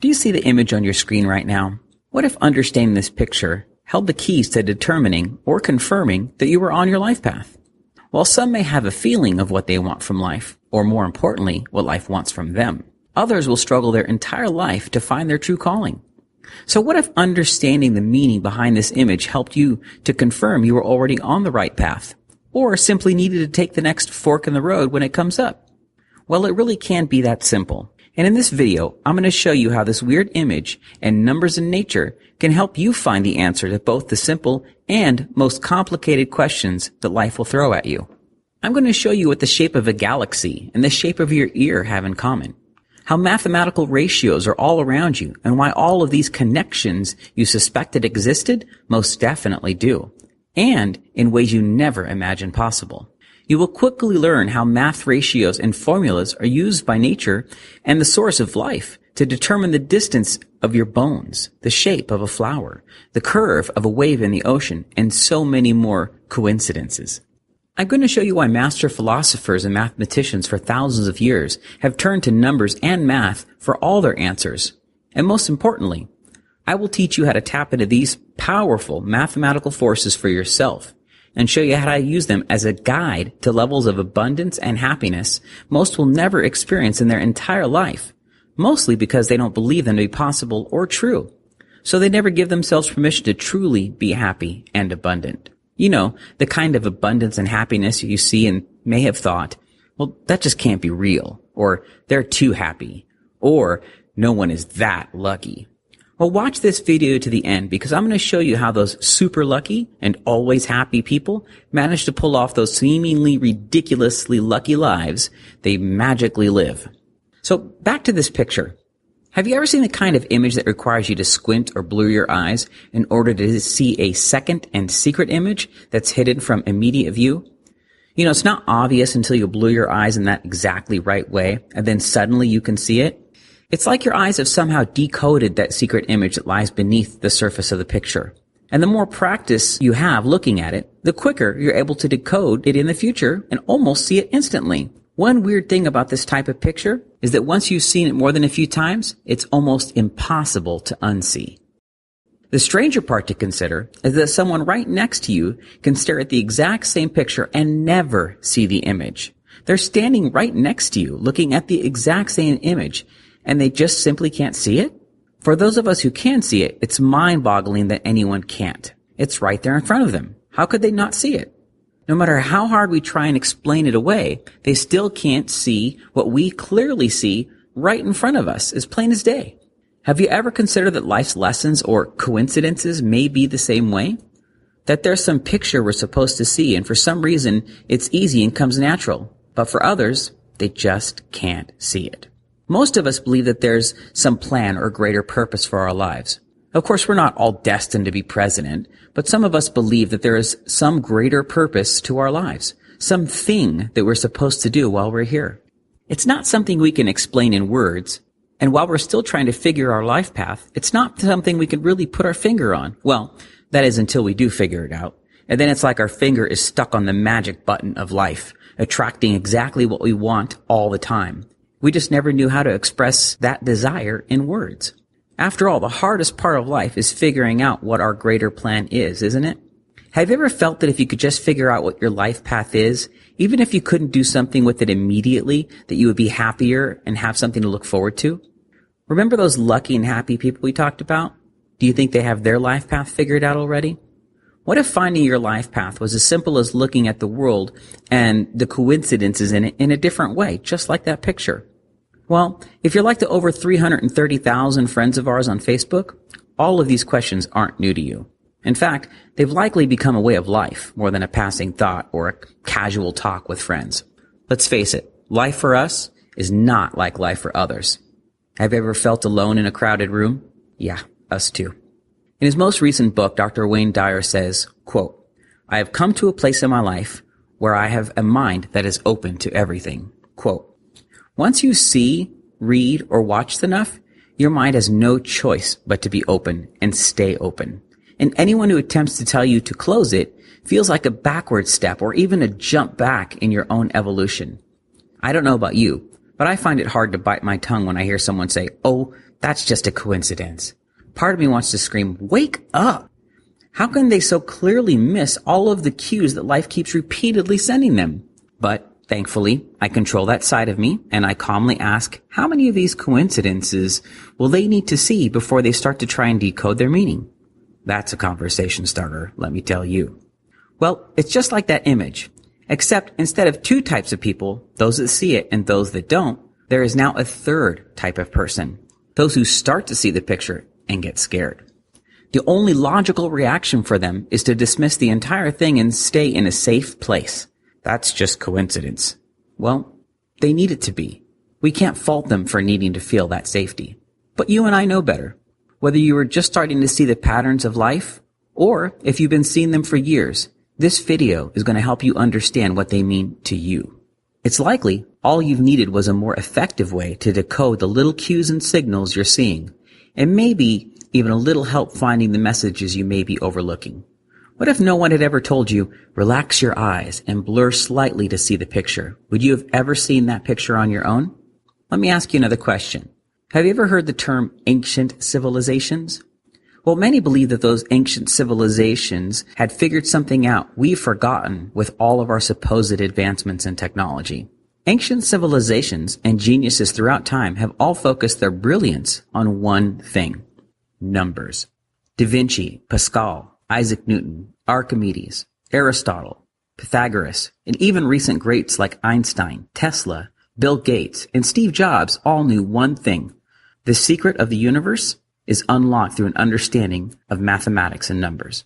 Do you see the image on your screen right now? What if understanding this picture held the keys to determining or confirming that you were on your life path? While some may have a feeling of what they want from life, or more importantly, what life wants from them, others will struggle their entire life to find their true calling. So what if understanding the meaning behind this image helped you to confirm you were already on the right path, or simply needed to take the next fork in the road when it comes up? Well, it really can be that simple. And in this video, I'm going to show you how this weird image and numbers in nature can help you find the answer to both the simple and most complicated questions that life will throw at you. I'm going to show you what the shape of a galaxy and the shape of your ear have in common, how mathematical ratios are all around you, and why all of these connections you suspected existed most definitely do, and in ways you never imagined possible. You will quickly learn how math ratios and formulas are used by nature and the source of life to determine the distance of your bones, the shape of a flower, the curve of a wave in the ocean, and so many more coincidences. I'm going to show you why master philosophers and mathematicians for thousands of years have turned to numbers and math for all their answers. And most importantly, I will teach you how to tap into these powerful mathematical forces for yourself and show you how to use them as a guide to levels of abundance and happiness most will never experience in their entire life, mostly because they don't believe them to be possible or true. So they never give themselves permission to truly be happy and abundant. You know, the kind of abundance and happiness you see and may have thought, well, that just can't be real, or they're too happy, or no one is that lucky. Well, watch this video to the end because I'm going to show you how those super lucky and always happy people manage to pull off those seemingly ridiculously lucky lives they magically live. So back to this picture. Have you ever seen the kind of image that requires you to squint or blur your eyes in order to see a second and secret image that's hidden from immediate view? You know, it's not obvious until you blur your eyes in that exactly right way, and then suddenly you can see it. It's like your eyes have somehow decoded that secret image that lies beneath the surface of the picture. And the more practice you have looking at it, the quicker you're able to decode it in the future and almost see it instantly. One weird thing about this type of picture is that once you've seen it more than a few times, it's almost impossible to unsee. The stranger part to consider is that someone right next to you can stare at the exact same picture and never see the image. They're standing right next to you, looking at the exact same image, and they just simply can't see it? For those of us who can see it, it's mind-boggling that anyone can't. It's right there in front of them. How could they not see it? No matter how hard we try and explain it away, they still can't see what we clearly see right in front of us, as plain as day. Have you ever considered that life's lessons or coincidences may be the same way? That there's some picture we're supposed to see, and for some reason, it's easy and comes natural. But for others, they just can't see it. Most of us believe that there's some plan or greater purpose for our lives. Of course, we're not all destined to be president, but some of us believe that there is some greater purpose to our lives, something that we're supposed to do while we're here. It's not something we can explain in words, and while we're still trying to figure our life path, it's not something we can really put our finger on. Well, that is until we do figure it out. And then it's like our finger is stuck on the magic button of life, attracting exactly what we want all the time. We just never knew how to express that desire in words. After all, the hardest part of life is figuring out what our greater plan is, isn't it? Have you ever felt that if you could just figure out what your life path is, even if you couldn't do something with it immediately, that you would be happier and have something to look forward to? Remember those lucky and happy people we talked about? Do you think they have their life path figured out already? What if finding your life path was as simple as looking at the world and the coincidences in it in a different way, just like that picture? Well, if you're like the over 330,000 friends of ours on Facebook, all of these questions aren't new to you. In fact, they've likely become a way of life more than a passing thought or a casual talk with friends. Let's face it, life for us is not like life for others. Have you ever felt alone in a crowded room? Yeah, us too. In his most recent book, Dr. Wayne Dyer says, quote, "I have come to a place in my life where I have a mind that is open to everything." Quote, "Once you see, read, or watch enough, your mind has no choice but to be open and stay open. And anyone who attempts to tell you to close it feels like a backward step or even a jump back in your own evolution. I don't know about you, but I find it hard to bite my tongue when I hear someone say, 'Oh, That's just a coincidence. Part of me wants to scream, wake up! How can they so clearly miss all of the cues that life keeps repeatedly sending them? But thankfully, I control that side of me, and I calmly ask, how many of these coincidences will they need to see before they start to try and decode their meaning? That's a conversation starter, let me tell you. Well, it's just like that image. Except instead of two types of people, those that see it and those that don't, there is now a third type of person. Those who start to see the picture and get scared. The only logical reaction for them is to dismiss the entire thing and stay in a safe place. That's just coincidence. Well, they need it to be. We can't fault them for needing to feel that safety. But you and I know better. Whether you are just starting to see the patterns of life, or if you've been seeing them for years, this video is going to help you understand what they mean to you. It's likely all you've needed was a more effective way to decode the little cues and signals you're seeing, and maybe even a little help finding the messages you may be overlooking. What if no one had ever told you, relax your eyes and blur slightly to see the picture? Would you have ever seen that picture on your own? Let me ask you another question. Have you ever heard the term ancient civilizations? Well, many believe that those ancient civilizations had figured something out we've forgotten with all of our supposed advancements in technology. Ancient civilizations and geniuses throughout time have all focused their brilliance on one thing: numbers. Da Vinci, Pascal, Isaac Newton, Archimedes, Aristotle, Pythagoras, and even recent greats like Einstein, Tesla, Bill Gates, and Steve Jobs all knew one thing: the secret of the universe is unlocked through an understanding of mathematics and numbers.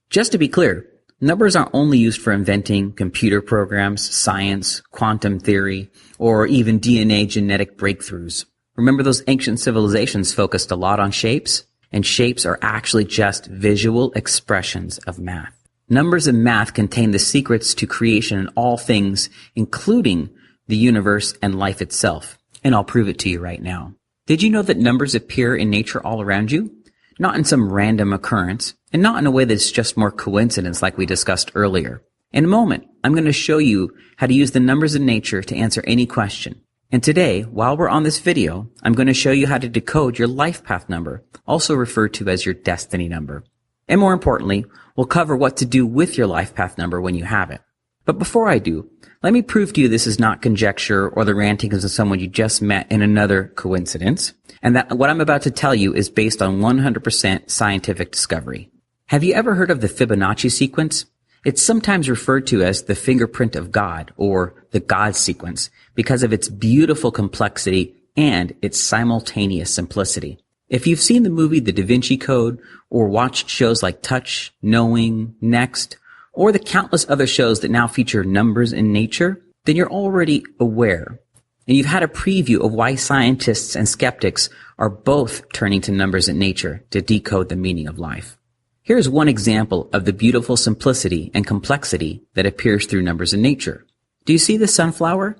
Just to be clear, numbers aren't only used for inventing computer programs, science, quantum theory, or even DNA genetic breakthroughs. Remember, those ancient civilizations focused a lot on shapes, and shapes are actually just visual expressions of math. Numbers and math contain the secrets to creation in all things, including the universe and life itself. And I'll prove it to you right now. Did you know that numbers appear in nature all around you? Not in some random occurrence, and not in a way that's just more coincidence like we discussed earlier. In a moment, I'm going to show you how to use the numbers in nature to answer any question. And today, while we're on this video, I'm going to show you how to decode your life path number, also referred to as your destiny number. And more importantly, we'll cover what to do with your life path number when you have it. But before I do, let me prove to you this is not conjecture or the rantings of someone you just met in another coincidence, and that what I'm about to tell you is based on 100% scientific discovery. Have you ever heard of the Fibonacci sequence? It's sometimes referred to as the fingerprint of God or the God sequence because of its beautiful complexity and its simultaneous simplicity. If you've seen the movie The Da Vinci Code or watched shows like Touch, Knowing, Next, or the countless other shows that now feature numbers in nature, then you're already aware. And you've had a preview of why scientists and skeptics are both turning to numbers in nature to decode the meaning of life. Here's one example of the beautiful simplicity and complexity that appears through numbers in nature. Do you see the sunflower?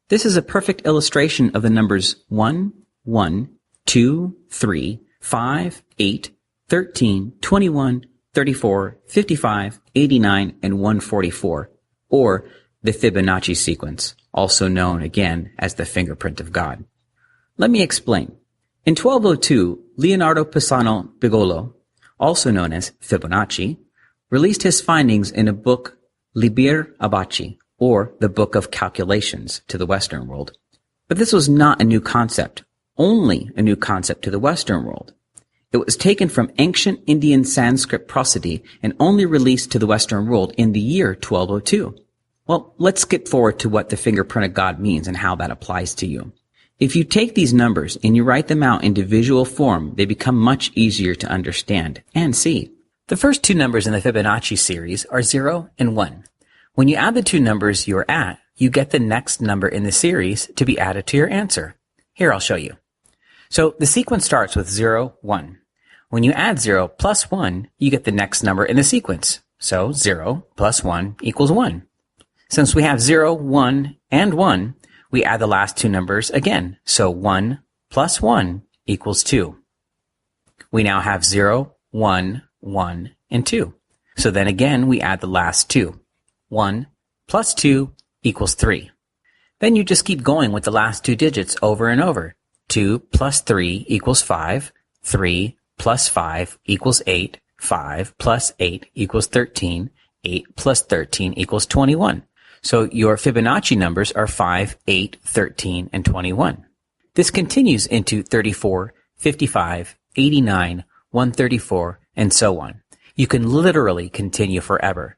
This is a perfect illustration of the numbers 1, 1, 2, 3, 5, 8, 13, 21, 34, 55, 89, and 144, or the Fibonacci sequence, also known again as the fingerprint of God. Let me explain. In 1202, Leonardo Pisano Bigolo, also known as Fibonacci, released his findings in a book, Liber Abaci, or the Book of Calculations, to the Western world. But this was not a new concept, only a new concept to the Western world. It was taken from ancient Indian Sanskrit prosody and only released to the Western world in the year 1202. Well, let's skip forward to what the fingerprint of God means and how that applies to you. If you take these numbers and you write them out into visual form, they become much easier to understand and see. The first two numbers in the Fibonacci series are 0 and 1. When you add the two numbers you are at, you get the next number in the series to be added to your answer. Here, I'll show you. So the sequence starts with 0, 1. When you add 0 plus 1, you get the next number in the sequence. So 0 plus 1 equals 1. Since we have 0, 1, and 1, we add the last two numbers again. So 1 plus 1 equals 2. We now have 0, 1, 1, and 2. So then again, we add the last two. 1 plus 2 equals 3. Then you just keep going with the last two digits over and over. 2 plus 3 equals 5. 3 plus 5 equals 8. 5 plus 8 equals 13. 8 plus 13 equals 21. So your Fibonacci numbers are 5, 8, 13, and 21. This continues into 34, 55, 89, 134, and so on. You can literally continue forever.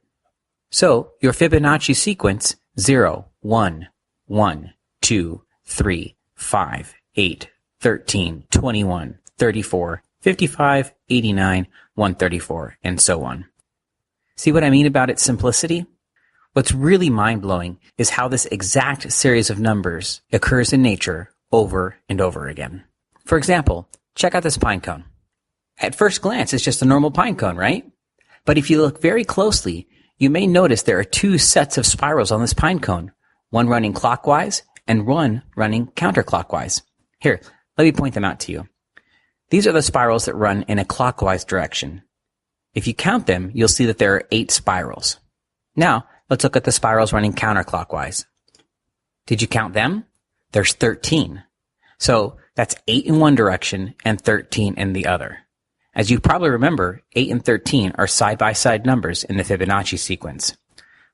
So your Fibonacci sequence 0, 1, 1, 2, 3, 5, 8, 13, 21, 34, 55, 89, 134, and so on. See what I mean about its simplicity? What's really mind-blowing is how this exact series of numbers occurs in nature over and over again. For example, check out this pine cone. At first glance, it's just a normal pine cone, right? But if you look very closely, you may notice there are two sets of spirals on this pine cone, one running clockwise and one running counterclockwise. Here, let me point them out to you. These are the spirals that run in a clockwise direction. If you count them, you'll see that there are 8 spirals. Now, let's look at the spirals running counterclockwise. Did you count them? There's 13. So that's 8 in one direction and 13 in the other. As you probably remember, 8 and 13 are side-by-side numbers in the Fibonacci sequence.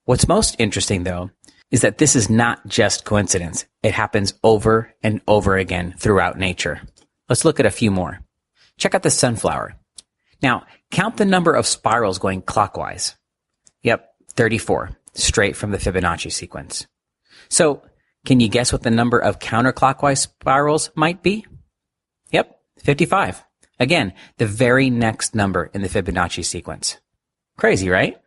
What's most interesting, though, is that this is not just coincidence. It happens over and over again throughout nature. Let's look at a few more. Check out the sunflower. Now, count the number of spirals going clockwise. Yep, 34, straight from the Fibonacci sequence. So, can you guess what the number of counterclockwise spirals might be? Yep, 55. Again, the very next number in the Fibonacci sequence. Crazy, right?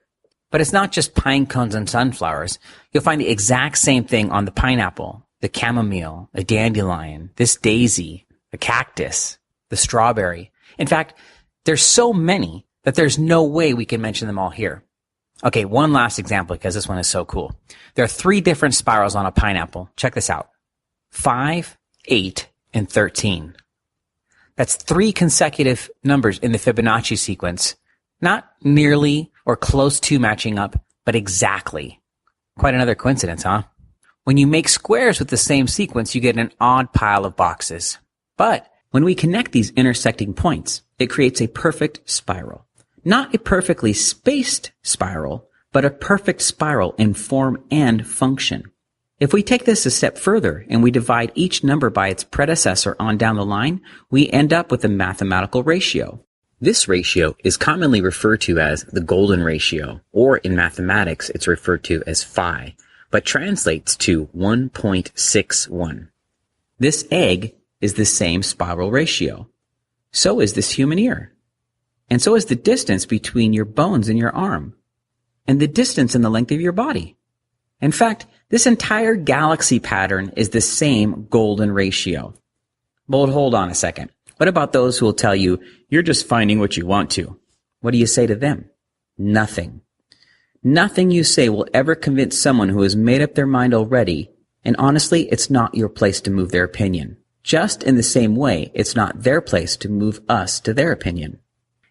But it's not just pine cones and sunflowers. You'll find the exact same thing on the pineapple, the chamomile, the dandelion, this daisy, the cactus, the strawberry. In fact, there's so many that there's no way we can mention them all here. Okay, one last example because this one is so cool. There are 3 different spirals on a pineapple. Check this out. 5, 8, and 13. That's 3 consecutive numbers in the Fibonacci sequence. Not nearly or close to matching up, but exactly. Quite another coincidence, huh? When you make squares with the same sequence, you get an odd pile of boxes. But when we connect these intersecting points, it creates a perfect spiral. Not a perfectly spaced spiral, but a perfect spiral in form and function. If we take this a step further and we divide each number by its predecessor on down the line, we end up with a mathematical ratio. This ratio is commonly referred to as the golden ratio, or in mathematics it's referred to as phi, but translates to 1.61. This egg is the same spiral ratio. So is this human ear. And so is the distance between your bones in your arm, and the distance and the length of your body. In fact, this entire galaxy pattern is the same golden ratio. But hold on a second. What about those who will tell you, you're just finding what you want to? What do you say to them? Nothing. Nothing you say will ever convince someone who has made up their mind already, and honestly, it's not your place to move their opinion. Just in the same way, it's not their place to move us to their opinion.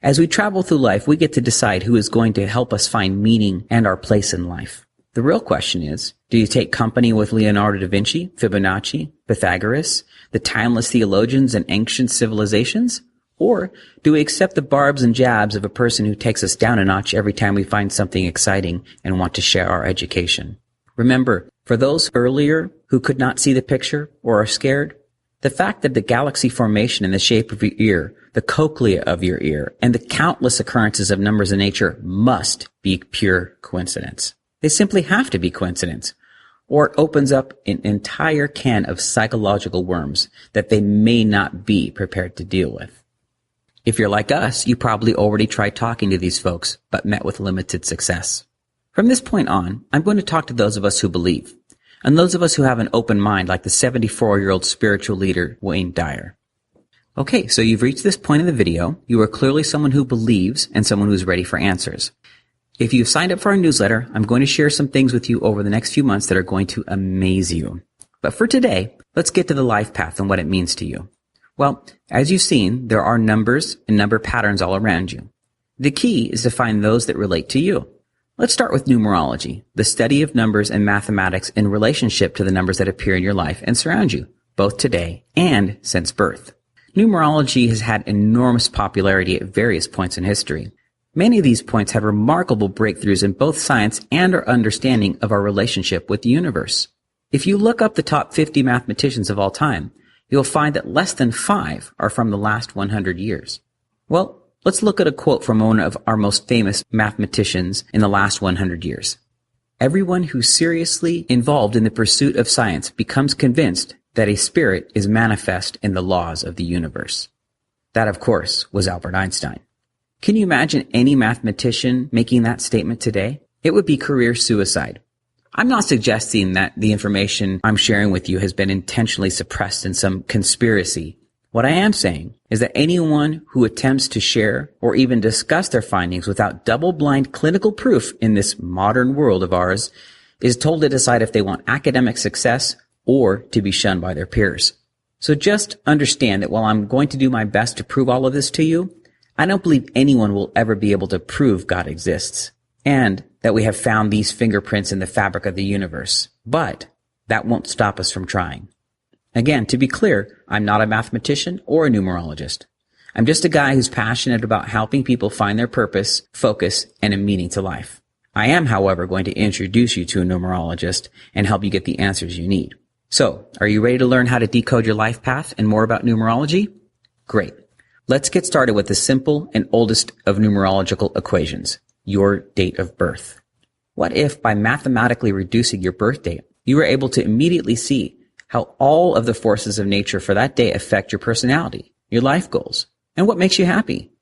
As we travel through life, we get to decide who is going to help us find meaning and our place in life. The real question is, do you take company with Leonardo da Vinci, Fibonacci, Pythagoras, the timeless theologians and ancient civilizations? Or do we accept the barbs and jabs of a person who takes us down a notch every time we find something exciting and want to share our education? Remember, for those earlier who could not see the picture or are scared, the fact that the galaxy formation in the shape of your ear, the cochlea of your ear, and the countless occurrences of numbers in nature must be pure coincidence. They simply have to be coincidence, or it opens up an entire can of psychological worms that they may not be prepared to deal with. If you're like us, you probably already tried talking to these folks, but met with limited success. From this point on, I'm going to talk to those of us who believe, and those of us who have an open mind like the 74-year-old spiritual leader, Wayne Dyer. Okay, so you've reached this point in the video. You are clearly someone who believes and someone who's ready for answers. If you've signed up for our newsletter, I'm going to share some things with you over the next few months that are going to amaze you. But for today, let's get to the life path and what it means to you. Well, as you've seen, there are numbers and number patterns all around you. The key is to find those that relate to you. Let's start with numerology, the study of numbers and mathematics in relationship to the numbers that appear in your life and surround you. both today and since birth. Numerology has had enormous popularity at various points in history. Many of these points had remarkable breakthroughs in both science and our understanding of our relationship with the universe. If you look up the top 50 mathematicians of all time, you'll find that less than 5 are from the last 100 years. Well, let's look at a quote from one of our most famous mathematicians in the last 100 years. Everyone who's seriously involved in the pursuit of science becomes convinced that a spirit is manifest in the laws of the universe. That, of course, was Albert Einstein. Can you imagine any mathematician making that statement today? It would be career suicide. I'm not suggesting that the information I'm sharing with you has been intentionally suppressed in some conspiracy. What I am saying is that anyone who attempts to share or even discuss their findings without double-blind clinical proof in this modern world of ours is told to decide if they want academic success or to be shunned by their peers. So just understand that while I'm going to do my best to prove all of this to you, I don't believe anyone will ever be able to prove God exists and that we have found these fingerprints in the fabric of the universe. But that won't stop us from trying. Again, to be clear, I'm not a mathematician or a numerologist. I'm just a guy who's passionate about helping people find their purpose, focus, and a meaning to life. I am, however, going to introduce you to a numerologist and help you get the answers you need. So, are you ready to learn how to decode your life path and more about numerology? Great. Let's get started with the simple and oldest of numerological equations, your date of birth. What if by mathematically reducing your birth date, you were able to immediately see how all of the forces of nature for that day affect your personality, your life goals, and what makes you happy?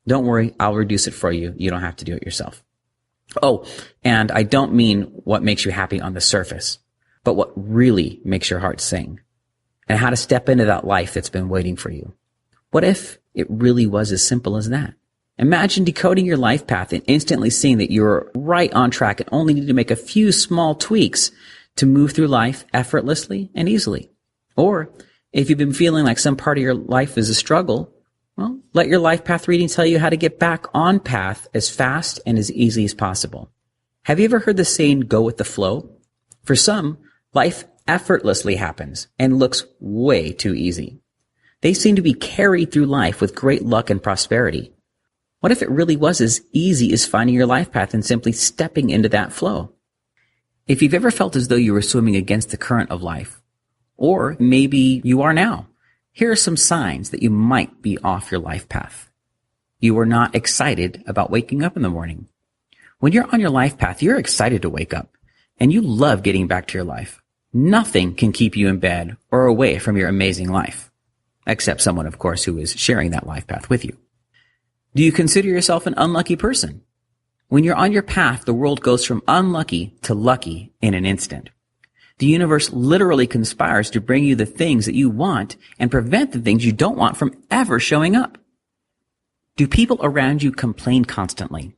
Don't worry, I'll reduce it for you. You don't have to do it yourself. Oh, and I don't mean what makes you happy on the surface, but what really makes your heart sing, and how to step into that life that's been waiting for you. What if it really was as simple as that? Imagine decoding your life path and instantly seeing that you're right on track and only need to make a few small tweaks to move through life effortlessly and easily. Or if you've been feeling like some part of your life is a struggle, well, let your life path reading tell you how to get back on path as fast and as easy as possible. Have you ever heard the saying, go with the flow? For some, life effortlessly happens and looks way too easy. They seem to be carried through life with great luck and prosperity. What if it really was as easy as finding your life path and simply stepping into that flow? If you've ever felt as though you were swimming against the current of life, or maybe you are now, here are some signs that you might be off your life path. You are not excited about waking up in the morning. When you're on your life path, you're excited to wake up, and you love getting back to your life. Nothing can keep you in bed or away from your amazing life. Except someone, of course, who is sharing that life path with you. Do you consider yourself an unlucky person? When you're on your path, the world goes from unlucky to lucky in an instant. The universe literally conspires to bring you the things that you want and prevent the things you don't want from ever showing up. Do people around you complain constantly?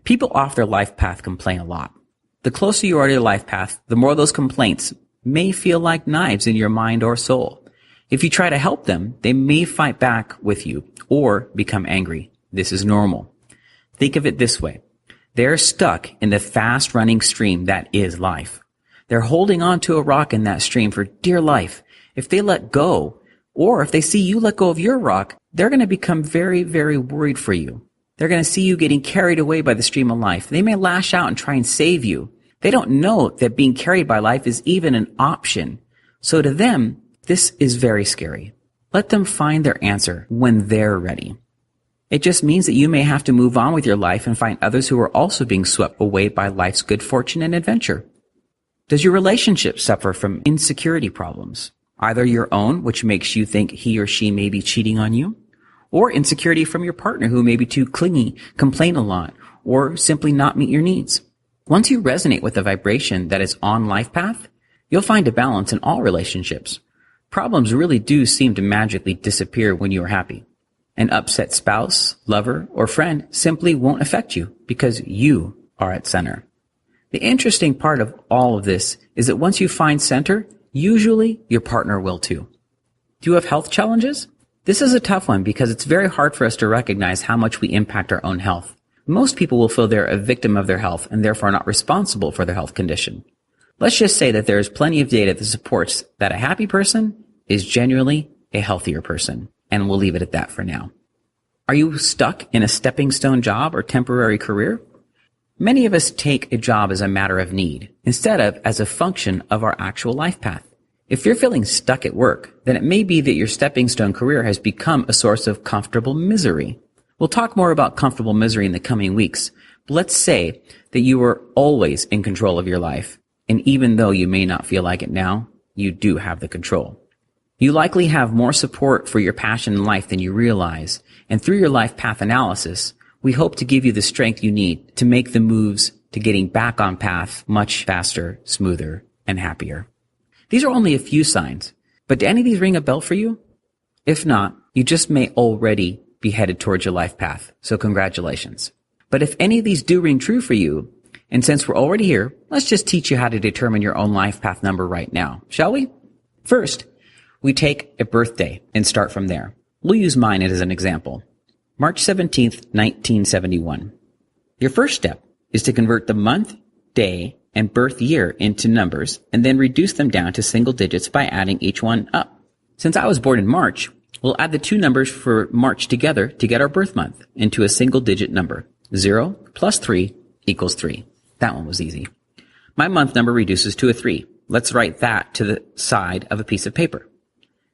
People off their life path complain a lot. The closer you are to your life path, the more those complaints may feel like knives in your mind or soul. If you try to help them, they may fight back with you or become angry. This is normal. Think of it this way. They're stuck in the fast-running stream that is life. They're holding on to a rock in that stream for dear life. If they let go, or if they see you let go of your rock, they're going to become very, very worried for you. They're going to see you getting carried away by the stream of life. They may lash out and try and save you. They don't know that being carried by life is even an option. So to them, this is very scary. Let them find their answer when they're ready. It just means that you may have to move on with your life and find others who are also being swept away by life's good fortune and adventure. Does your relationship suffer from insecurity problems? Either your own, which makes you think he or she may be cheating on you, or insecurity from your partner who may be too clingy, complain a lot, or simply not meet your needs. Once you resonate with the vibration that is on life path, you'll find a balance in all relationships. Problems really do seem to magically disappear when you are happy. An upset spouse, lover, or friend simply won't affect you because you are at center. The interesting part of all of this is that once you find center, usually your partner will too. Do you have health challenges? This is a tough one because it's very hard for us to recognize how much we impact our own health. Most people will feel they're a victim of their health and therefore not responsible for their health condition. Let's just say that there is plenty of data that supports that a happy person is genuinely a healthier person. And we'll leave it at that for now. Are you stuck in a stepping stone job or temporary career? Many of us take a job as a matter of need instead of as a function of our actual life path. If you're feeling stuck at work, then it may be that your stepping stone career has become a source of comfortable misery. We'll talk more about comfortable misery in the coming weeks, but let's say that you are always in control of your life, and even though you may not feel like it now, you do have the control. You likely have more support for your passion in life than you realize, and through your life path analysis, we hope to give you the strength you need to make the moves to getting back on path much faster, smoother, and happier. These are only a few signs, but do any of these ring a bell for you? If not, you just may already be headed towards your life path, so congratulations. But if any of these do ring true for you, and since we're already here, let's just teach you how to determine your own life path number right now, shall we? First, we take a birthday and start from there. We'll use mine as an example. March 17th, 1971. Your first step is to convert the month, day, and birth year into numbers and then reduce them down to single digits by adding each one up. Since I was born in March, we'll add the two numbers for March together to get our birth month into a single digit number. 0 plus 3 equals 3. That one was easy. My month number reduces to a 3. Let's write that to the side of a piece of paper.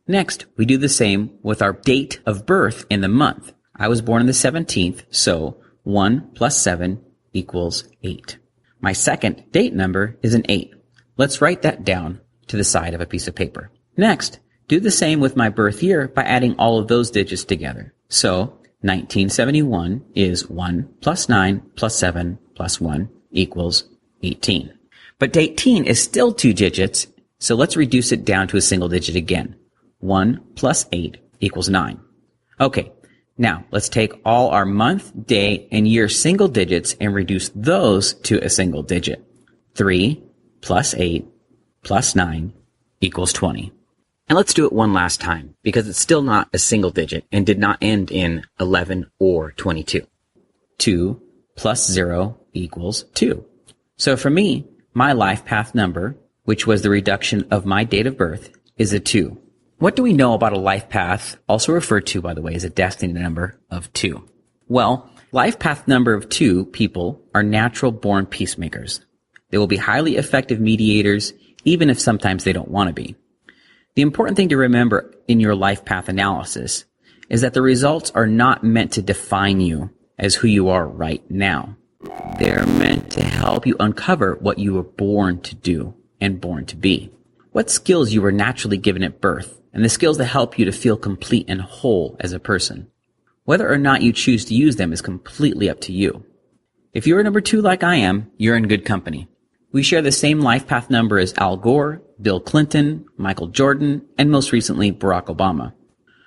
Next, we do the same with our date of birth in the month. I was born on the 17th, so 1 plus 7 equals 8. My second date number is an 8. Let's write that down to the side of a piece of paper. Next, do the same with my birth year by adding all of those digits together. So, 1971 is 1 plus 9 plus 7 plus 1 equals 18. But 18 is still two digits, so let's reduce it down to a single digit again. 1 plus 8 equals 9. Okay, now let's take all our month, day, and year single digits and reduce those to a single digit. 3 plus 8 plus 9 equals 20. And let's do it one last time, because it's still not a single digit and did not end in 11 or 22. 2 plus 0 equals 2. So for me, my life path number, which was the reduction of my date of birth, is a 2. What do we know about a life path, also referred to, by the way, as a destiny number of 2? Well, life path number of 2 people are natural-born peacemakers. They will be highly effective mediators, even if sometimes they don't want to be. The important thing to remember in your life path analysis is that the results are not meant to define you as who you are right now. They're meant to help you uncover what you were born to do and born to be. What skills you were naturally given at birth, and the skills that help you to feel complete and whole as a person. Whether or not you choose to use them is completely up to you. If you're number 2 like I am, you're in good company. We share the same life path number as Al Gore, Bill Clinton, Michael Jordan, and most recently Barack Obama.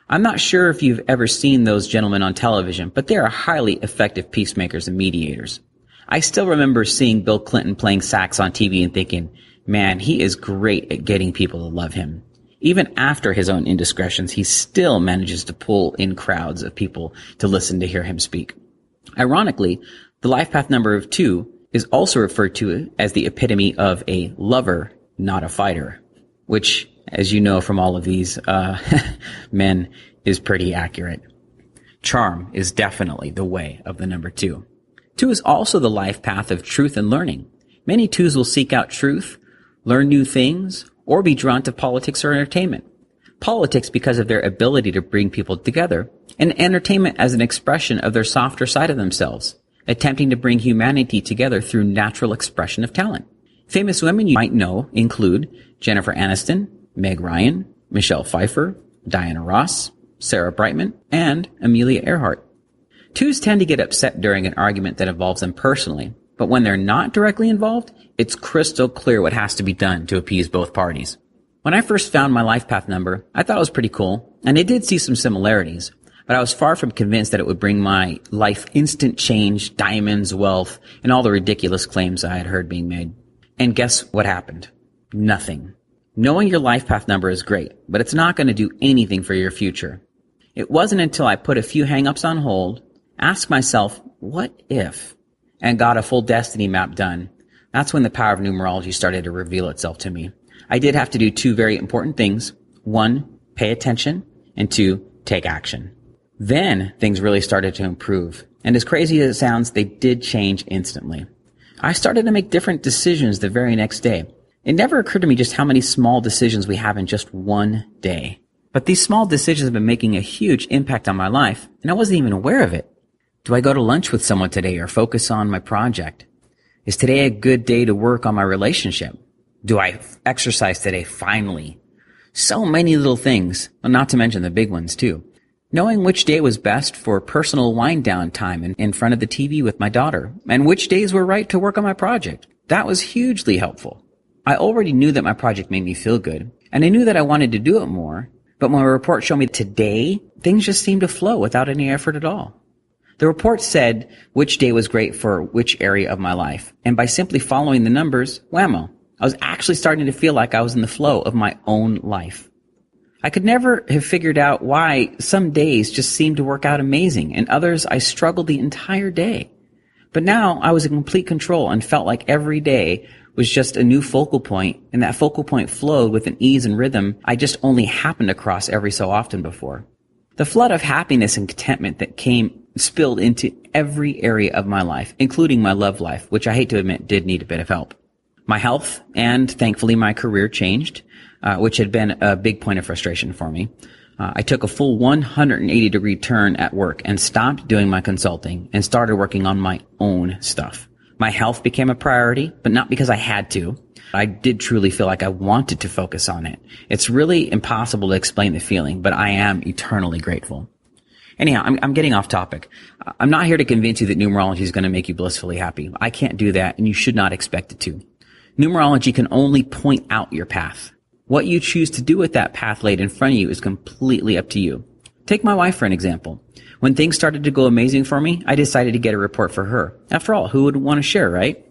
I'm not sure if you've ever seen those gentlemen on television, but they are highly effective peacemakers and mediators. I still remember seeing Bill Clinton playing sax on TV and thinking, man, he is great at getting people to love him. Even after his own indiscretions, he still manages to pull in crowds of people to listen to hear him speak. Ironically, the life path number of 2 is also referred to as the epitome of a lover, not a fighter, which, as you know from all of these men, is pretty accurate. Charm is definitely the way of the number 2. 2 is also the life path of truth and learning. Many 2s will seek out truth, learn new things, or be drawn to politics or entertainment. Politics because of their ability to bring people together, and entertainment as an expression of their softer side of themselves, attempting to bring humanity together through natural expression of talent. Famous women you might know include Jennifer Aniston, Meg Ryan, Michelle Pfeiffer, Diana Ross, Sarah Brightman, and Amelia Earhart. 2s tend to get upset during an argument that involves them personally, but when they're not directly involved, it's crystal clear what has to be done to appease both parties. When I first found my life path number, I thought it was pretty cool, and I did see some similarities, but I was far from convinced that it would bring my life instant change, diamonds, wealth, and all the ridiculous claims I had heard being made. And guess what happened? Nothing. Knowing your life path number is great, but it's not going to do anything for your future. It wasn't until I put a few hang-ups on hold, asked myself, what if, and got a full destiny map done. That's when the power of numerology started to reveal itself to me. I did have to do 2 very important things. 1, pay attention, and 2, take action. Then things really started to improve. And as crazy as it sounds, they did change instantly. I started to make different decisions the very next day. It never occurred to me just how many small decisions we have in just one day. But these small decisions have been making a huge impact on my life, and I wasn't even aware of it. Do I go to lunch with someone today or focus on my project? Is today a good day to work on my relationship? Do I exercise today finally? So many little things, not to mention the big ones too. Knowing which day was best for personal wind down time in front of the TV with my daughter, and which days were right to work on my project. That was hugely helpful. I already knew that my project made me feel good, and I knew that I wanted to do it more, but when my report showed me today, things just seemed to flow without any effort at all. The report said which day was great for which area of my life, and by simply following the numbers, whammo, I was actually starting to feel like I was in the flow of my own life. I could never have figured out why some days just seemed to work out amazing, and others I struggled the entire day. But now I was in complete control and felt like every day was just a new focal point, and that focal point flowed with an ease and rhythm I just only happened across every so often before. The flood of happiness and contentment that spilled into every area of my life, including my love life, which I hate to admit did need a bit of help. My health and thankfully my career changed, which had been a big point of frustration for me. I took a full 180-degree turn at work and stopped doing my consulting and started working on my own stuff. My health became a priority, but not because I had to. I did truly feel like I wanted to focus on it. It's really impossible to explain the feeling, but I am eternally grateful. Anyhow, I'm getting off topic. I'm not here to convince you that numerology is going to make you blissfully happy. I can't do that, and you should not expect it to. Numerology can only point out your path. What you choose to do with that path laid in front of you is completely up to you. Take my wife for an example. When things started to go amazing for me, I decided to get a report for her. After all, who would want to share, right?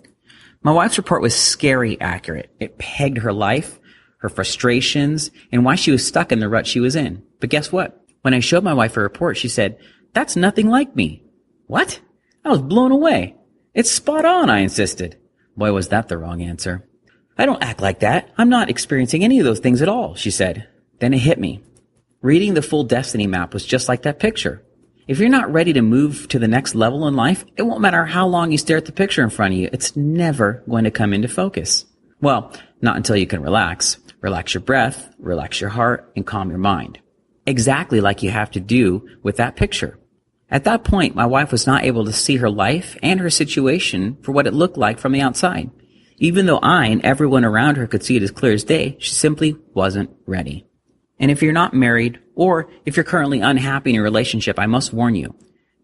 My wife's report was scary accurate. It pegged her life, her frustrations, and why she was stuck in the rut she was in. But guess what? When I showed my wife her report, she said, "That's nothing like me." What? I was blown away. "It's spot on," I insisted. Boy, was that the wrong answer. "I don't act like that. I'm not experiencing any of those things at all," she said. Then it hit me. Reading the full destiny map was just like that picture. If you're not ready to move to the next level in life, it won't matter how long you stare at the picture in front of you. It's never going to come into focus. Well, not until you can relax. Relax your breath, relax your heart, and calm your mind. Exactly like you have to do with that picture. At that point, my wife was not able to see her life and her situation for what it looked like from the outside. Even though I and everyone around her could see it as clear as day, she simply wasn't ready. And if you're not married, or if you're currently unhappy in a relationship, I must warn you,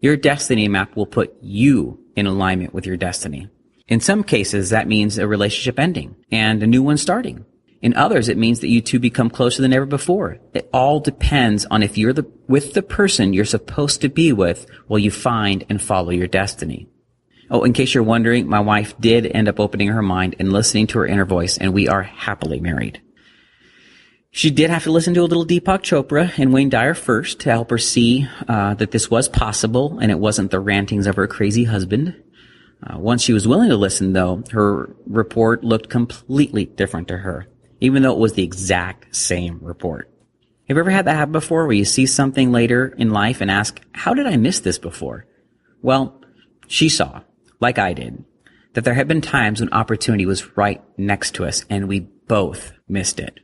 your destiny map will put you in alignment with your destiny. In some cases, that means a relationship ending and a new one starting. In others, it means that you two become closer than ever before. It all depends on if you're with the person you're supposed to be with while you find and follow your destiny. Oh, in case you're wondering, my wife did end up opening her mind and listening to her inner voice, and we are happily married. She did have to listen to a little Deepak Chopra and Wayne Dyer first to help her see that this was possible and it wasn't the rantings of her crazy husband. Once she was willing to listen, though, her report looked completely different to her, even though it was the exact same report. Have you ever had that happen before, where you see something later in life and ask, how did I miss this before? Well, she saw, like I did, that there had been times when opportunity was right next to us and we both missed it.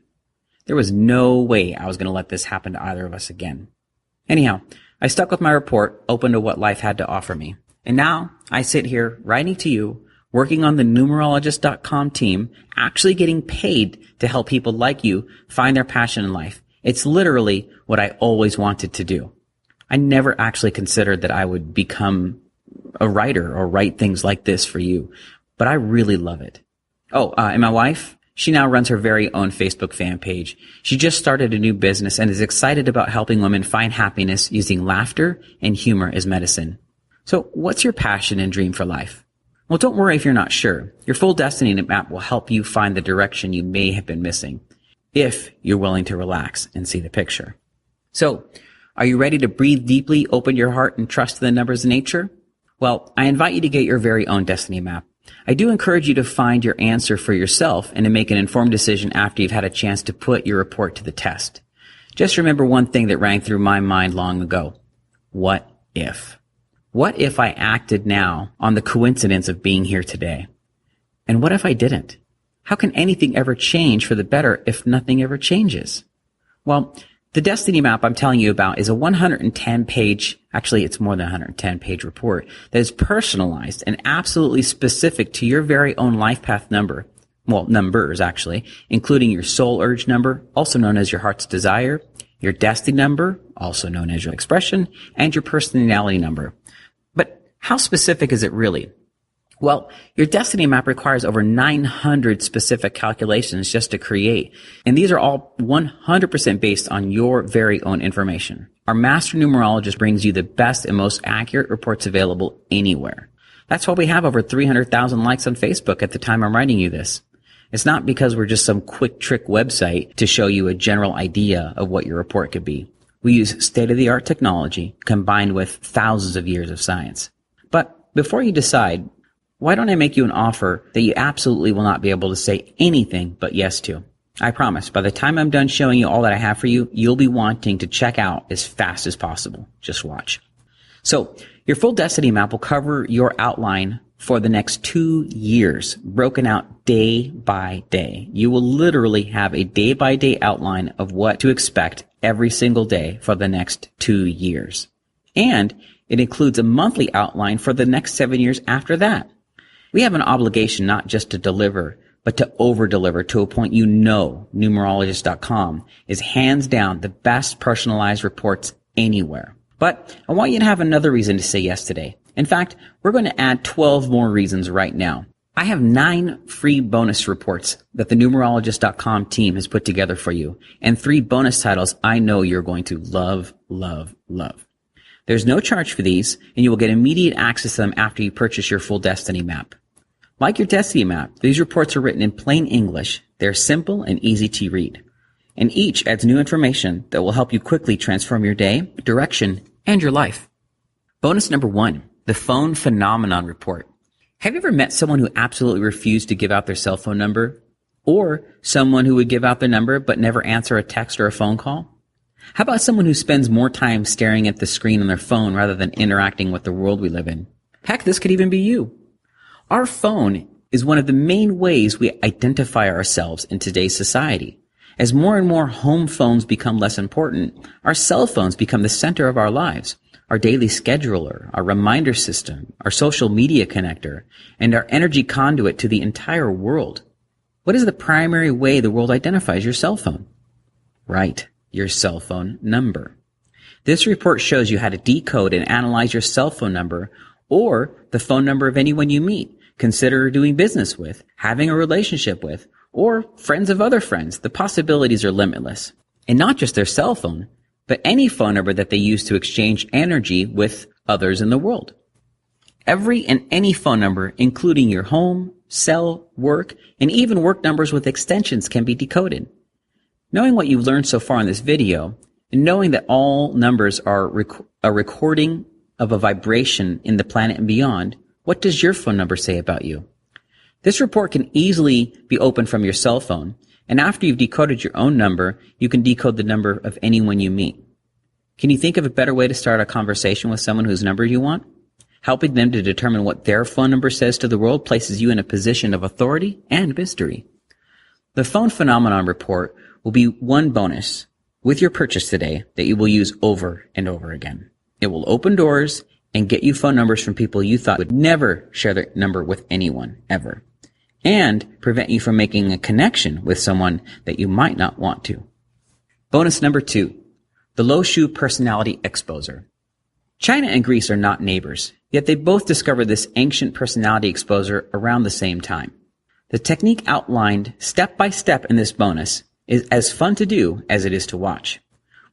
There was no way I was going to let this happen to either of us again. Anyhow, I stuck with my report, open to what life had to offer me. And now I sit here writing to you, working on the numerologist.com team, actually getting paid to help people like you find their passion in life. It's literally what I always wanted to do. I never actually considered that I would become a writer or write things like this for you, but I really love it. Oh, and my wife? She now runs her very own Facebook fan page. She just started a new business and is excited about helping women find happiness using laughter and humor as medicine. So what's your passion and dream for life? Well, don't worry if you're not sure. Your full destiny map will help you find the direction you may have been missing, if you're willing to relax and see the picture. So, are you ready to breathe deeply, open your heart, and trust in the numbers of nature? Well, I invite you to get your very own destiny map. I do encourage you to find your answer for yourself and to make an informed decision after you've had a chance to put your report to the test. Just remember one thing that rang through my mind long ago. What if? What if I acted now on the coincidence of being here today? And what if I didn't? How can anything ever change for the better if nothing ever changes? Well, the destiny map I'm telling you about is a 110-page, actually it's more than 110-page report that is personalized and absolutely specific to your very own life path number. Well, numbers actually, including your soul urge number, also known as your heart's desire, your destiny number, also known as your expression, and your personality number. But how specific is it really? Well, your destiny map requires over 900 specific calculations just to create, and these are all 100% based on your very own information. Our master numerologist brings you the best and most accurate reports available anywhere. That's why we have over 300,000 likes on Facebook at the time I'm writing you this. It's not because we're just some quick trick website to show you a general idea of what your report could be. We use state-of-the-art technology combined with thousands of years of science. But before you decide, why don't I make you an offer that you absolutely will not be able to say anything but yes to? I promise, by the time I'm done showing you all that I have for you, you'll be wanting to check out as fast as possible. Just watch. So, your full destiny map will cover your outline for the next 2 years, broken out day by day. You will literally have a day-by-day outline of what to expect every single day for the next 2 years. And it includes a monthly outline for the next 7 years after that. We have an obligation not just to deliver, but to over-deliver to a point you know numerologist.com is hands down the best personalized reports anywhere. But I want you to have another reason to say yes today. In fact, we're going to add 12 more reasons right now. I have 9 free bonus reports that the numerologist.com team has put together for you, and 3 bonus titles I know you're going to love, love, love. There's no charge for these, and you will get immediate access to them after you purchase your full destiny map. Like your destiny map, these reports are written in plain English. They're simple and easy to read. And each adds new information that will help you quickly transform your day, direction, and your life. Bonus number 1, the phone phenomenon report. Have you ever met someone who absolutely refused to give out their cell phone number? Or someone who would give out their number but never answer a text or a phone call? How about someone who spends more time staring at the screen on their phone rather than interacting with the world we live in? Heck, this could even be you. Our phone is one of the main ways we identify ourselves in today's society. As more and more home phones become less important, our cell phones become the center of our lives. Our daily scheduler, our reminder system, our social media connector, and our energy conduit to the entire world. What is the primary way the world identifies your cell phone? Right, your cell phone number. This report shows you how to decode and analyze your cell phone number or the phone number of anyone you meet, consider doing business with, having a relationship with, or friends of other friends. The possibilities are limitless. And not just their cell phone, but any phone number that they use to exchange energy with others in the world. Every and any phone number, including your home, cell, work, and even work numbers with extensions can be decoded. Knowing what you've learned so far in this video, and knowing that all numbers are a recording of a vibration in the planet and beyond, what does your phone number say about you? This report can easily be opened from your cell phone, and after you've decoded your own number, you can decode the number of anyone you meet. Can you think of a better way to start a conversation with someone whose number you want? Helping them to determine what their phone number says to the world places you in a position of authority and mystery. The phone phenomenon report will be one bonus with your purchase today that you will use over and over again. It will open doors and get you phone numbers from people you thought would never share their number with anyone, ever, and prevent you from making a connection with someone that you might not want to. Bonus number 2, the Lo Shu Personality Exposer. China and Greece are not neighbors, yet they both discovered this ancient personality exposer around the same time. The technique outlined step by step in this bonus is as fun to do as it is to watch.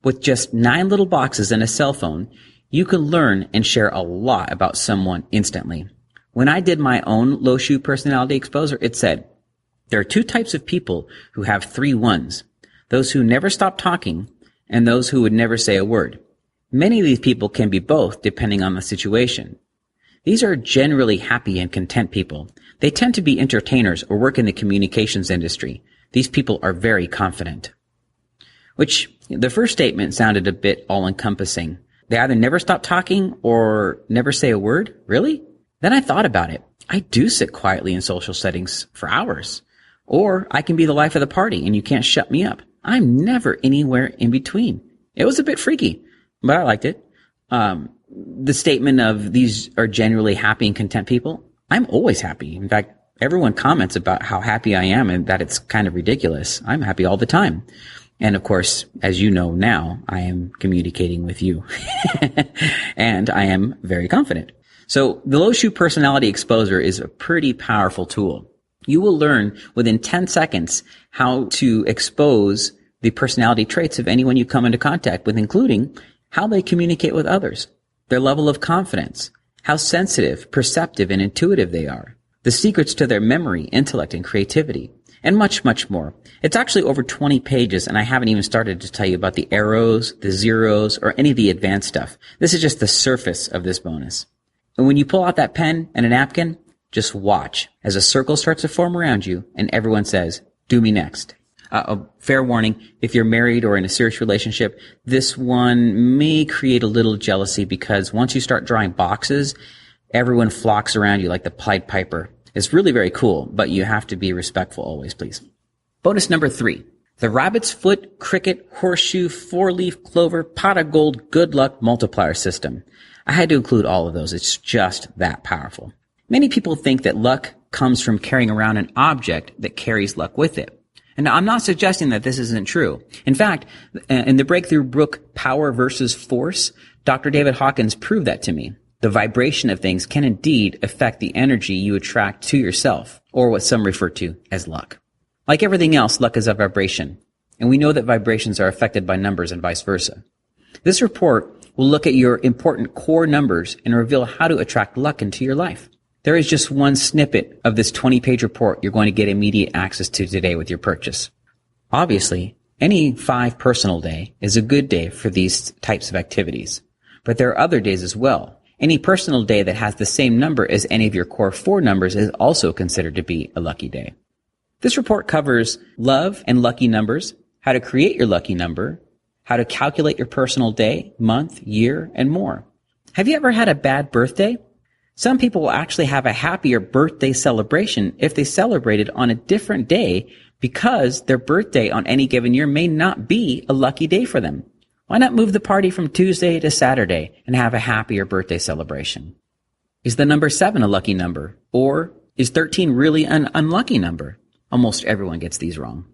With just 9 little boxes and a cell phone, you can learn and share a lot about someone instantly. When I did my own Lo Shu Personality Exposer, it said, there are 2 types of people who have 3 ones, those who never stop talking and those who would never say a word. Many of these people can be both depending on the situation. These are generally happy and content people. They tend to be entertainers or work in the communications industry. These people are very confident. which the first statement sounded a bit all-encompassing. They either never stop talking or never say a word? Really? Then I thought about it. I do sit quietly in social settings for hours. Or I can be the life of the party and you can't shut me up. I'm never anywhere in between. It was a bit freaky, but I liked it. The statement of these are generally happy and content people. I'm always happy. In fact, everyone comments about how happy I am and that it's kind of ridiculous. I'm happy all the time. And of course, as you know now, I am communicating with you and I am very confident. So the low shoe personality exposer is a pretty powerful tool. You will learn within 10 seconds how to expose the personality traits of anyone you come into contact with, including how they communicate with others, their level of confidence, how sensitive, perceptive, and intuitive they are, the secrets to their memory, intellect, and creativity, and much, much more. It's actually over 20 pages, and I haven't even started to tell you about the arrows, the zeros, or any of the advanced stuff. This is just the surface of this bonus. And when you pull out that pen and a napkin, just watch as a circle starts to form around you and everyone says, do me next. Fair warning, if you're married or in a serious relationship, this one may create a little jealousy because once you start drawing boxes, everyone flocks around you like the Pied Piper. It's really very cool, but you have to be respectful always, please. Bonus number 3, the rabbit's foot, cricket, horseshoe, four-leaf clover, pot of gold, good luck multiplier system. I had to include all of those. It's just that powerful. Many people think that luck comes from carrying around an object that carries luck with it. And I'm not suggesting that this isn't true. In fact, in the breakthrough book, Power versus Force, Dr. David Hawkins proved that to me. The vibration of things can indeed affect the energy you attract to yourself, or what some refer to as luck. Like everything else, luck is a vibration. And we know that vibrations are affected by numbers and vice versa. This report will look at your important core numbers and reveal how to attract luck into your life. There is just one snippet of this 20-page report you're going to get immediate access to today with your purchase. Obviously, any 5 personal day is a good day for these types of activities. But there are other days as well. Any personal day that has the same number as any of your core 4 numbers is also considered to be a lucky day. This report covers love and lucky numbers, how to create your lucky number, how to calculate your personal day, month, year, and more. Have you ever had a bad birthday? Some people will actually have a happier birthday celebration if they celebrated on a different day because their birthday on any given year may not be a lucky day for them. Why not move the party from Tuesday to Saturday and have a happier birthday celebration? Is the number 7 a lucky number? Or is 13 really an unlucky number? Almost everyone gets these wrong.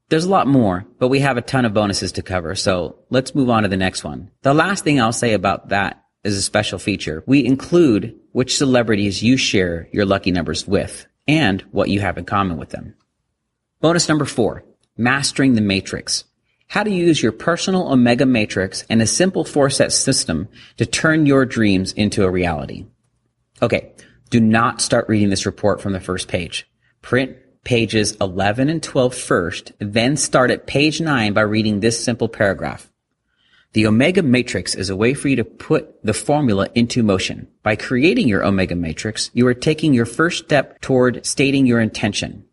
There's a lot more, but we have a ton of bonuses to cover, so let's move on to the next one. The last thing I'll say about that is a special feature. We include which celebrities you share your lucky numbers with and what you have in common with them. Bonus number 4, mastering the matrix. How to use your personal Omega matrix and a simple 4-step system to turn your dreams into a reality. Okay, do not start reading this report from the first page. Print pages 11 and 12 first, then start at page 9 by reading this simple paragraph. The Omega Matrix is a way for you to put the formula into motion. By creating your Omega Matrix, you are taking your first step toward stating your intention.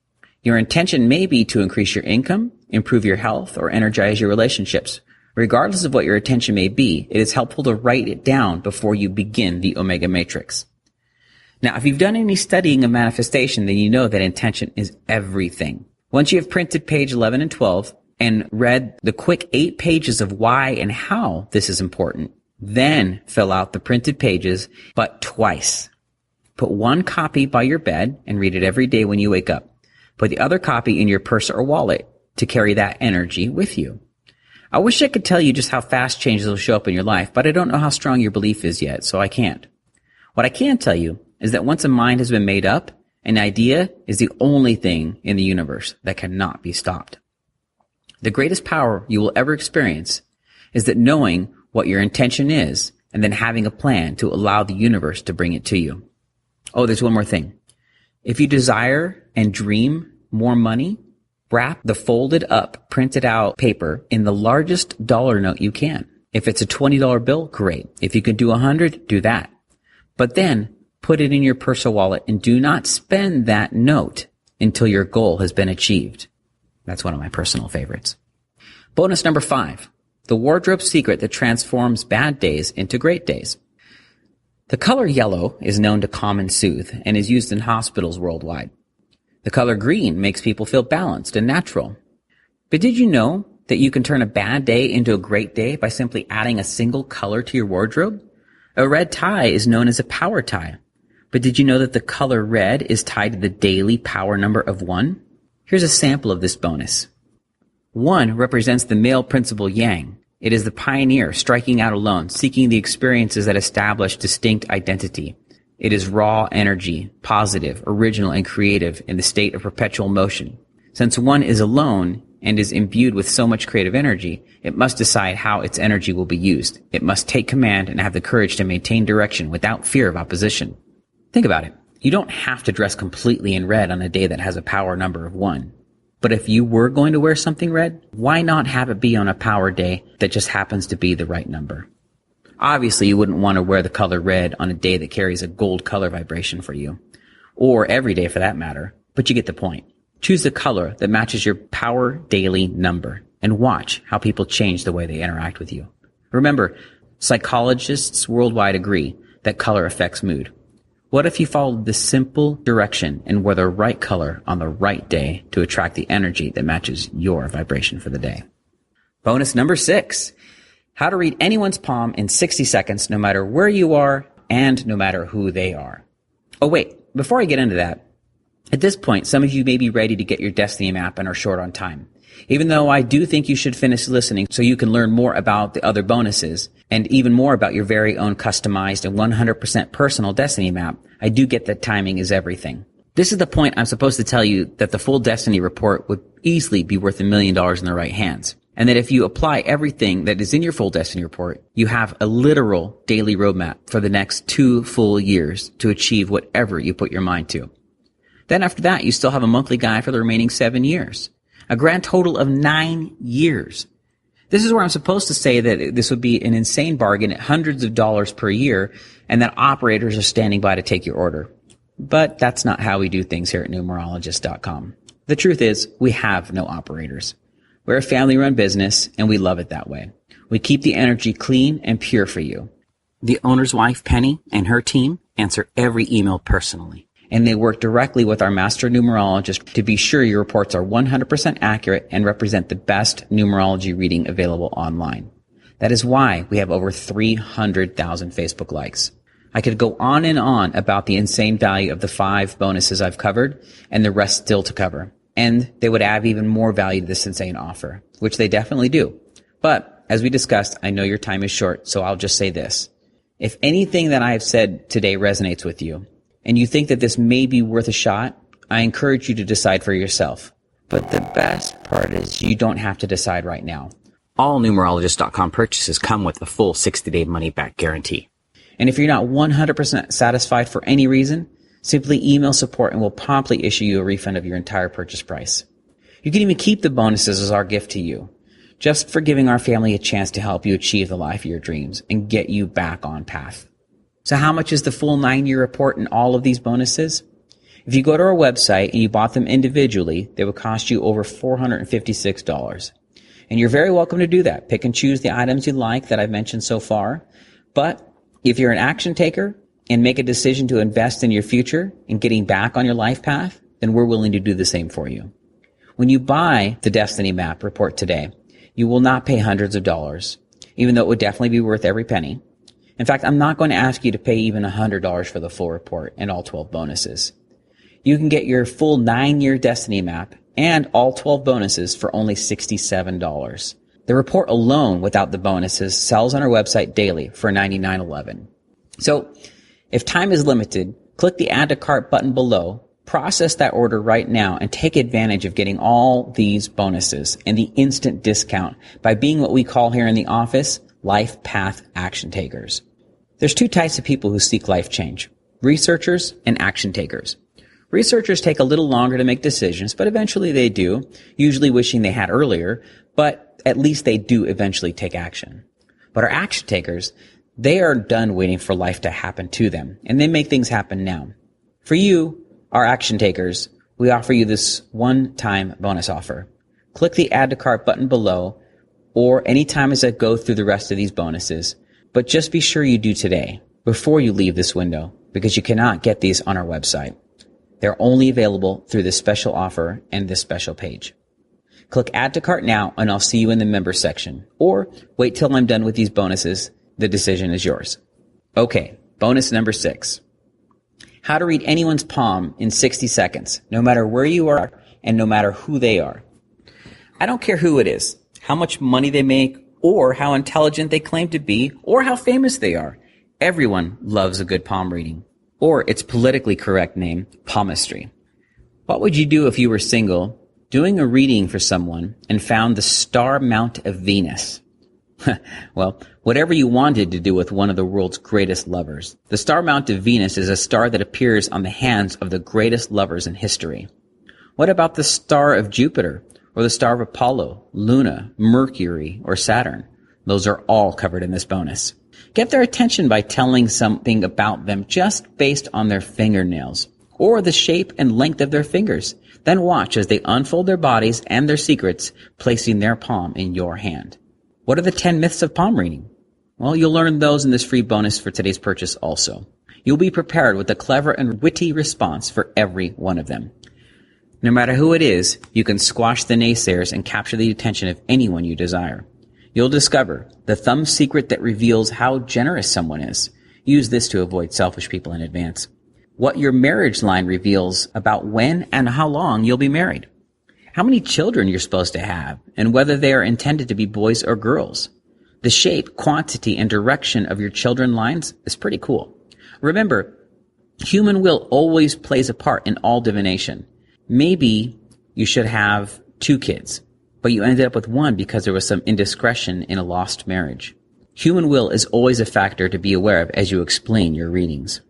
Your intention may be to increase your income, improve your health, or energize your relationships. Regardless of what your intention may be, it is helpful to write it down before you begin the Omega Matrix. Now, if you've done any studying of manifestation, then you know that intention is everything. Once you have printed page 11 and 12 and read the quick 8 pages of why and how this is important, then fill out the printed pages, but twice. Put one copy by your bed and read it every day when you wake up. Put the other copy in your purse or wallet to carry that energy with you. I wish I could tell you just how fast changes will show up in your life, but I don't know how strong your belief is yet, so I can't. What I can tell you is that once a mind has been made up, an idea is the only thing in the universe that cannot be stopped. The greatest power you will ever experience is that knowing what your intention is and then having a plan to allow the universe to bring it to you. Oh, there's one more thing. If you desire and dream more money, wrap the folded up, printed out paper in the largest dollar note you can. If it's a $20 bill, great. If you can do 100, do that. But then put it in your purse or wallet and do not spend that note until your goal has been achieved. That's one of my personal favorites. Bonus number 5, the wardrobe secret that transforms bad days into great days. The color yellow is known to calm and soothe and is used in hospitals worldwide. The color green makes people feel balanced and natural. But did you know that you can turn a bad day into a great day by simply adding a single color to your wardrobe? A red tie is known as a power tie. But did you know that the color red is tied to the daily power number of 1? Here's a sample of this bonus. 1 represents the male principle yang. It is the pioneer striking out alone, seeking the experiences that establish distinct identity. It is raw energy, positive, original, and creative in the state of perpetual motion. Since 1 is alone and is imbued with so much creative energy, it must decide how its energy will be used. It must take command and have the courage to maintain direction without fear of opposition. Think about it. You don't have to dress completely in red on a day that has a power number of 1. But if you were going to wear something red, why not have it be on a power day that just happens to be the right number? Obviously, you wouldn't want to wear the color red on a day that carries a gold color vibration for you, or every day for that matter, but you get the point. Choose the color that matches your power daily number and watch how people change the way they interact with you. Remember, psychologists worldwide agree that color affects mood. What if you followed this simple direction and wore the right color on the right day to attract the energy that matches your vibration for the day? Bonus number 6, how to read anyone's palm in 60 seconds, no matter where you are and no matter who they are. Oh wait, before I get into that, at this point, some of you may be ready to get your Destiny map and are short on time. Even though I do think you should finish listening so you can learn more about the other bonuses and even more about your very own customized and 100% personal Destiny map, I do get that timing is everything. This is the point I'm supposed to tell you that the full Destiny report would easily be worth $1 million in the right hands. And that if you apply everything that is in your full Destiny report, you have a literal daily roadmap for the next 2 full years to achieve whatever you put your mind to. Then after that, you still have a monthly guide for the remaining 7 years. A grand total of 9 years. This is where I'm supposed to say that this would be an insane bargain at hundreds of dollars per year and that operators are standing by to take your order. But that's not how we do things here at numerologist.com. The truth is, we have no operators. We're a family-run business and we love it that way. We keep the energy clean and pure for you. The owner's wife, Penny, and her team answer every email personally. And they work directly with our master numerologist to be sure your reports are 100% accurate and represent the best numerology reading available online. That is why we have over 300,000 Facebook likes. I could go on and on about the insane value of the 5 bonuses I've covered and the rest still to cover. And they would add even more value to this insane offer, which they definitely do. But as we discussed, I know your time is short, so I'll just say this. If anything that I have said today resonates with you, and you think that this may be worth a shot, I encourage you to decide for yourself. But the best part is you don't have to decide right now. All numerologist.com purchases come with a full 60-day money-back guarantee. And if you're not 100% satisfied for any reason, simply email support and we'll promptly issue you a refund of your entire purchase price. You can even keep the bonuses as our gift to you, just for giving our family a chance to help you achieve the life of your dreams and get you back on path. So how much is the full 9-year report and all of these bonuses? If you go to our website and you bought them individually, they would cost you over $456. And you're very welcome to do that. Pick and choose the items you like that I've mentioned so far. But if you're an action taker and make a decision to invest in your future and getting back on your life path, then we're willing to do the same for you. When you buy the Destiny Map report today, you will not pay hundreds of dollars, even though it would definitely be worth every penny. In fact, I'm not going to ask you to pay even $100 for the full report and all 12 bonuses. You can get your full 9-year Destiny Map and all 12 bonuses for only $67. The report alone without the bonuses sells on our website daily for $99.11. So if time is limited, click the Add to Cart button below, process that order right now, and take advantage of getting all these bonuses and the instant discount by being what we call here in the office life path action takers. There's 2 types of people who seek life change: researchers and action takers. Researchers take a little longer to make decisions, but eventually they do, usually wishing they had earlier, but at least they do eventually take action. But our action takers, they are done waiting for life to happen to them, and they make things happen now. For you, our action takers, we offer you this one-time bonus offer. Click the Add to Cart button below, or any time as I go through the rest of these bonuses, but just be sure you do today before you leave this window, because you cannot get these on our website. They're only available through this special offer and this special page. Click Add to Cart now, and I'll see you in the Members section. Or wait till I'm done with these bonuses. The decision is yours. Okay, bonus number 6. How to read anyone's palm in 60 seconds, no matter where you are and no matter who they are. I don't care who it is, how much money they make, or how intelligent they claim to be, or how famous they are. Everyone loves a good palm reading, or its politically correct name, palmistry. What would you do if you were single, doing a reading for someone, and found the star mount of Venus? Well, whatever you wanted to do with one of the world's greatest lovers. The star mount of Venus is a star that appears on the hands of the greatest lovers in history. What about the star of Jupiter, or the star of Apollo, Luna, Mercury, or Saturn? Those are all covered in this bonus. Get their attention by telling something about them just based on their fingernails, or the shape and length of their fingers. Then watch as they unfold their bodies and their secrets, placing their palm in your hand. What are the 10 myths of palm reading? Well, you'll learn those in this free bonus for today's purchase also. You'll be prepared with a clever and witty response for every one of them. No matter who it is, you can squash the naysayers and capture the attention of anyone you desire. You'll discover the thumb secret that reveals how generous someone is. Use this to avoid selfish people in advance. What your marriage line reveals about when and how long you'll be married. How many children you're supposed to have, and whether they are intended to be boys or girls. The shape, quantity, and direction of your children lines is pretty cool. Remember, human will always plays a part in all divination. Maybe you should have 2 kids, but you ended up with 1 because there was some indiscretion in a lost marriage. Human will is always a factor to be aware of as you explain your readings.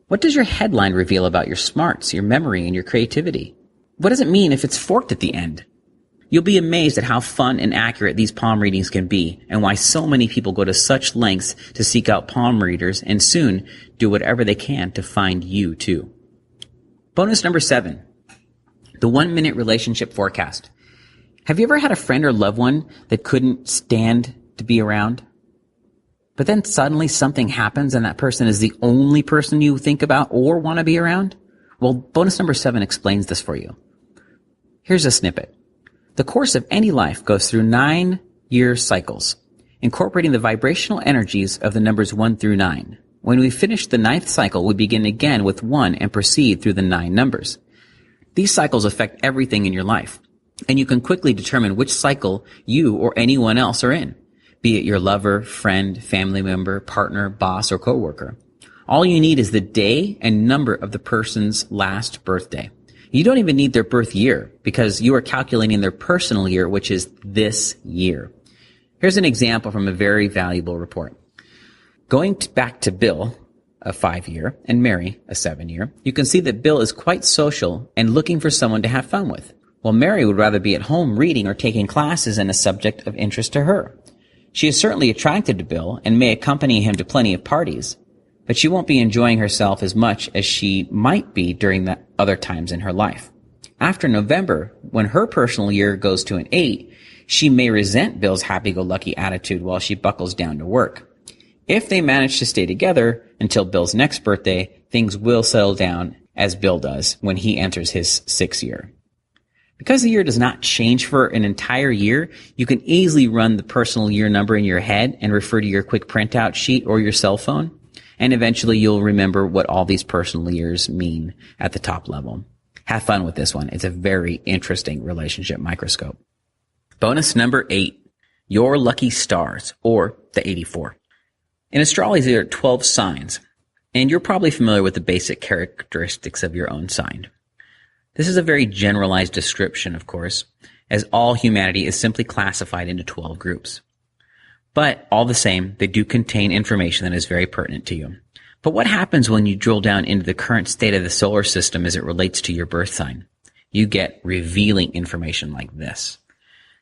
What does your headline reveal about your smarts, your memory, and your creativity? What does it mean if it's forked at the end? You'll be amazed at how fun and accurate these palm readings can be, and why so many people go to such lengths to seek out palm readers and soon do whatever they can to find you too. Bonus number 7. The 1-minute relationship forecast. Have you ever had a friend or loved one that couldn't stand to be around? But then suddenly something happens and that person is the only person you think about or want to be around? Well, bonus number 7 explains this for you. Here's a snippet. The course of any life goes through 9-year cycles, incorporating the vibrational energies of the numbers 1 through 9. When we finish the 9th cycle, we begin again with 1 and proceed through the 9 numbers. These cycles affect everything in your life, and you can quickly determine which cycle you or anyone else are in, be it your lover, friend, family member, partner, boss, or coworker. All you need is the day and number of the person's last birthday. You don't even need their birth year because you are calculating their personal year, which is this year. Here's an example from a very valuable report. Going back to Bill, a 5-year, and Mary, a 7-year, you can see that Bill is quite social and looking for someone to have fun with, while Mary would rather be at home reading or taking classes in a subject of interest to her. She is certainly attracted to Bill and may accompany him to plenty of parties, but she won't be enjoying herself as much as she might be during the other times in her life. After November, when her personal year goes to an 8, she may resent Bill's happy-go-lucky attitude while she buckles down to work. If they manage to stay together until Bill's next birthday, things will settle down as Bill does when he enters his 6th year. Because the year does not change for an entire year, you can easily run the personal year number in your head and refer to your quick printout sheet or your cell phone. And eventually you'll remember what all these personal years mean at the top level. Have fun with this one. It's a very interesting relationship microscope. Bonus number 8, your lucky stars, or the 84. In astrology, there are 12 signs, and you're probably familiar with the basic characteristics of your own sign. This is a very generalized description, of course, as all humanity is simply classified into 12 groups. But all the same, they do contain information that is very pertinent to you. But what happens when you drill down into the current state of the solar system as it relates to your birth sign? You get revealing information like this.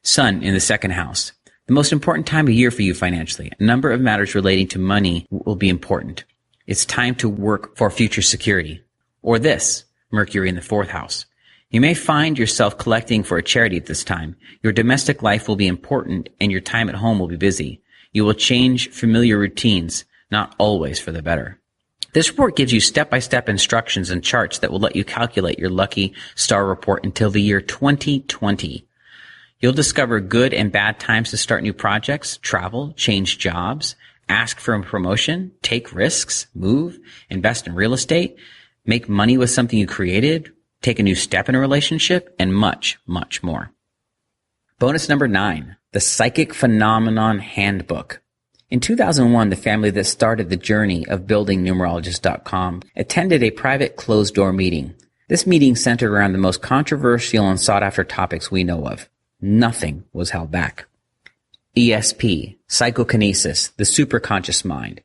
Sun in the 2nd house. The most important time of year for you financially. A number of matters relating to money will be important. It's time to work for future security. Or this, Mercury in the 4th house. You may find yourself collecting for a charity at this time. Your domestic life will be important and your time at home will be busy. You will change familiar routines, not always for the better. This report gives you step-by-step instructions and charts that will let you calculate your lucky star report until the year 2020. You'll discover good and bad times to start new projects, travel, change jobs, ask for a promotion, take risks, move, invest in real estate, make money with something you created, take a new step in a relationship, and much, much more. Bonus number 9, the Psychic Phenomenon Handbook. In 2001, the family that started the journey of building numerologist.com attended a private closed-door meeting. This meeting centered around the most controversial and sought-after topics we know of. Nothing was held back. ESP, psychokinesis, the superconscious mind,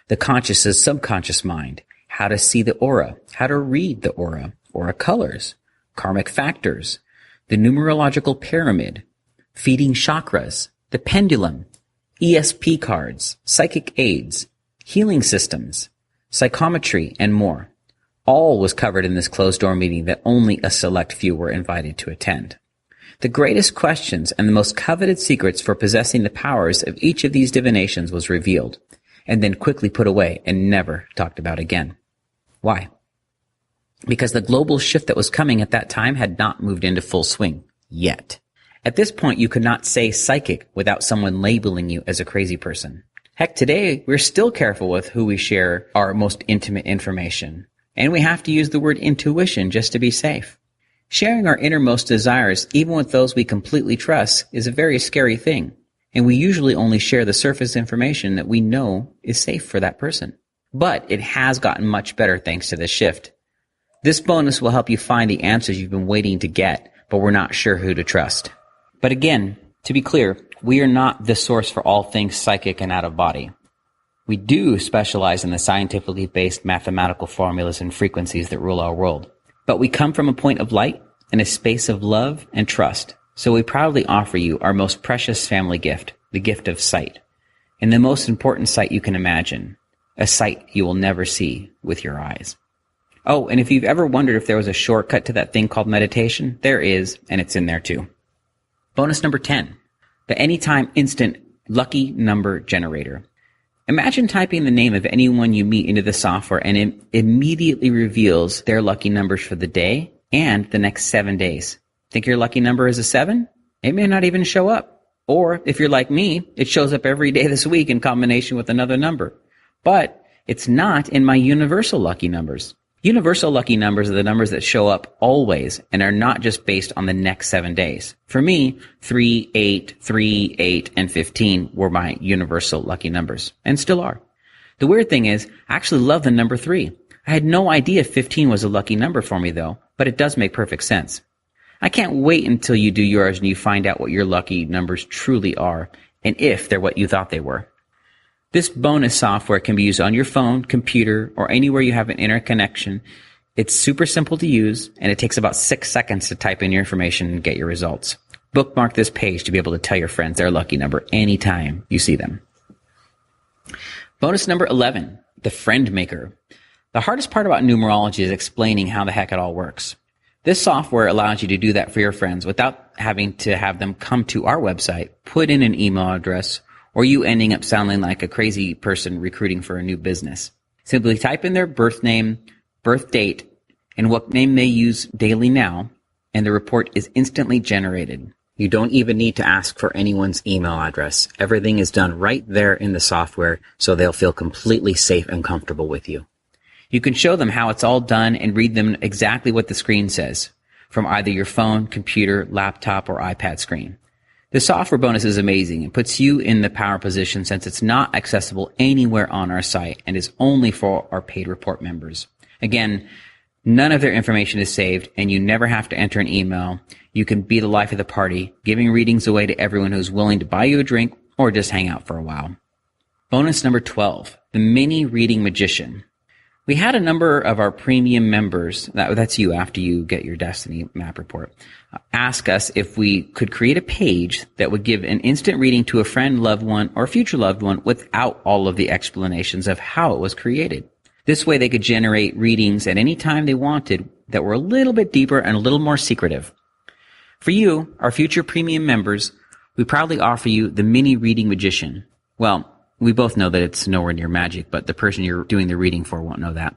the conscious subconscious mind, how to see the aura, how to read the aura colors, karmic factors, the numerological pyramid, feeding chakras, the pendulum, ESP cards, psychic aids, healing systems, psychometry, and more. All was covered in this closed-door meeting that only a select few were invited to attend. The greatest questions and the most coveted secrets for possessing the powers of each of these divinations was revealed, and then quickly put away and never talked about again. Why? Because the global shift that was coming at that time had not moved into full swing yet. At this point, you could not say psychic without someone labeling you as a crazy person. Heck, today, we're still careful with who we share our most intimate information. And we have to use the word intuition just to be safe. Sharing our innermost desires, even with those we completely trust, is a very scary thing. And we usually only share the surface information that we know is safe for that person. But it has gotten much better thanks to this shift. This bonus will help you find the answers you've been waiting to get, but we're not sure who to trust. But again, to be clear, we are not the source for all things psychic and out of body. We do specialize in the scientifically based mathematical formulas and frequencies that rule our world. But we come from a point of light and a space of love and trust. So we proudly offer you our most precious family gift, the gift of sight. And the most important sight you can imagine, a sight you will never see with your eyes. Oh, and if you've ever wondered if there was a shortcut to that thing called meditation, there is, and it's in there too. Bonus number 10, the Anytime Instant Lucky Number Generator. Imagine typing the name of anyone you meet into the software and it immediately reveals their lucky numbers for the day and the next 7 days. Think your lucky number is a 7? It may not even show up. Or if you're like me, it shows up every day this week in combination with another number. But it's not in my universal lucky numbers. Universal lucky numbers are the numbers that show up always and are not just based on the next 7 days. For me, 3, 8, 3, 8, and 15 were my universal lucky numbers, and still are. The weird thing is, I actually love the number 3. I had no idea 15 was a lucky number for me though, but it does make perfect sense. I can't wait until you do yours and you find out what your lucky numbers truly are, and if they're what you thought they were. This bonus software can be used on your phone, computer, or anywhere you have an internet connection. It's super simple to use, and it takes about 6 seconds to type in your information and get your results. Bookmark this page to be able to tell your friends their lucky number anytime you see them. Bonus number 11, the Friend Maker. The hardest part about numerology is explaining how the heck it all works. This software allows you to do that for your friends without having to have them come to our website, put in an email address, or you ending up sounding like a crazy person recruiting for a new business. Simply type in their birth name, birth date, and what name they use daily now, and the report is instantly generated. You don't even need to ask for anyone's email address. Everything is done right there in the software, so they'll feel completely safe and comfortable with you. You can show them how it's all done and read them exactly what the screen says from either your phone, computer, laptop, or iPad screen. The software bonus is amazing and puts you in the power position since it's not accessible anywhere on our site and is only for our paid report members. Again, none of their information is saved and you never have to enter an email. You can be the life of the party, giving readings away to everyone who's willing to buy you a drink or just hang out for a while. Bonus number 12, the Mini Reading Magician. We had a number of our premium members, that's you after you get your Destiny Map report, ask us if we could create a page that would give an instant reading to a friend, loved one, or future loved one without all of the explanations of how it was created. This way they could generate readings at any time they wanted that were a little bit deeper and a little more secretive. For you, our future premium members, we proudly offer you the mini reading magician. Well, we both know that it's nowhere near magic, but the person you're doing the reading for won't know that.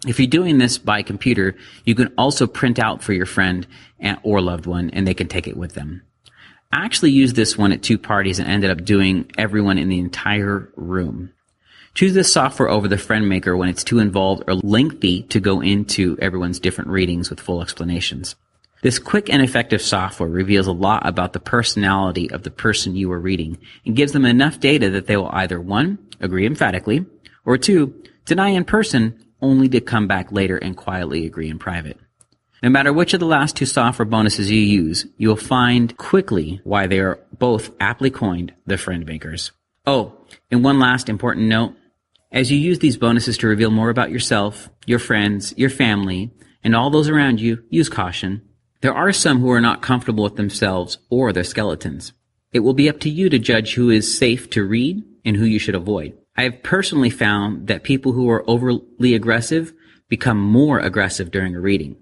If you're doing this by computer, you can also print out for your friend or loved one, and they can take it with them. I actually used this one at 2 parties and ended up doing everyone in the entire room. Choose this software over the Friend Maker when it's too involved or lengthy to go into everyone's different readings with full explanations. This quick and effective software reveals a lot about the personality of the person you are reading and gives them enough data that they will either 1, agree emphatically, or 2, deny in person only to come back later and quietly agree in private. No matter which of the last 2 software bonuses you use, you'll find quickly why they are both aptly coined the Friend Makers. Oh, and one last important note. As you use these bonuses to reveal more about yourself, your friends, your family, and all those around you, use caution. There are some who are not comfortable with themselves or their skeletons. It will be up to you to judge who is safe to read and who you should avoid. I have personally found that people who are overly aggressive become more aggressive during a reading.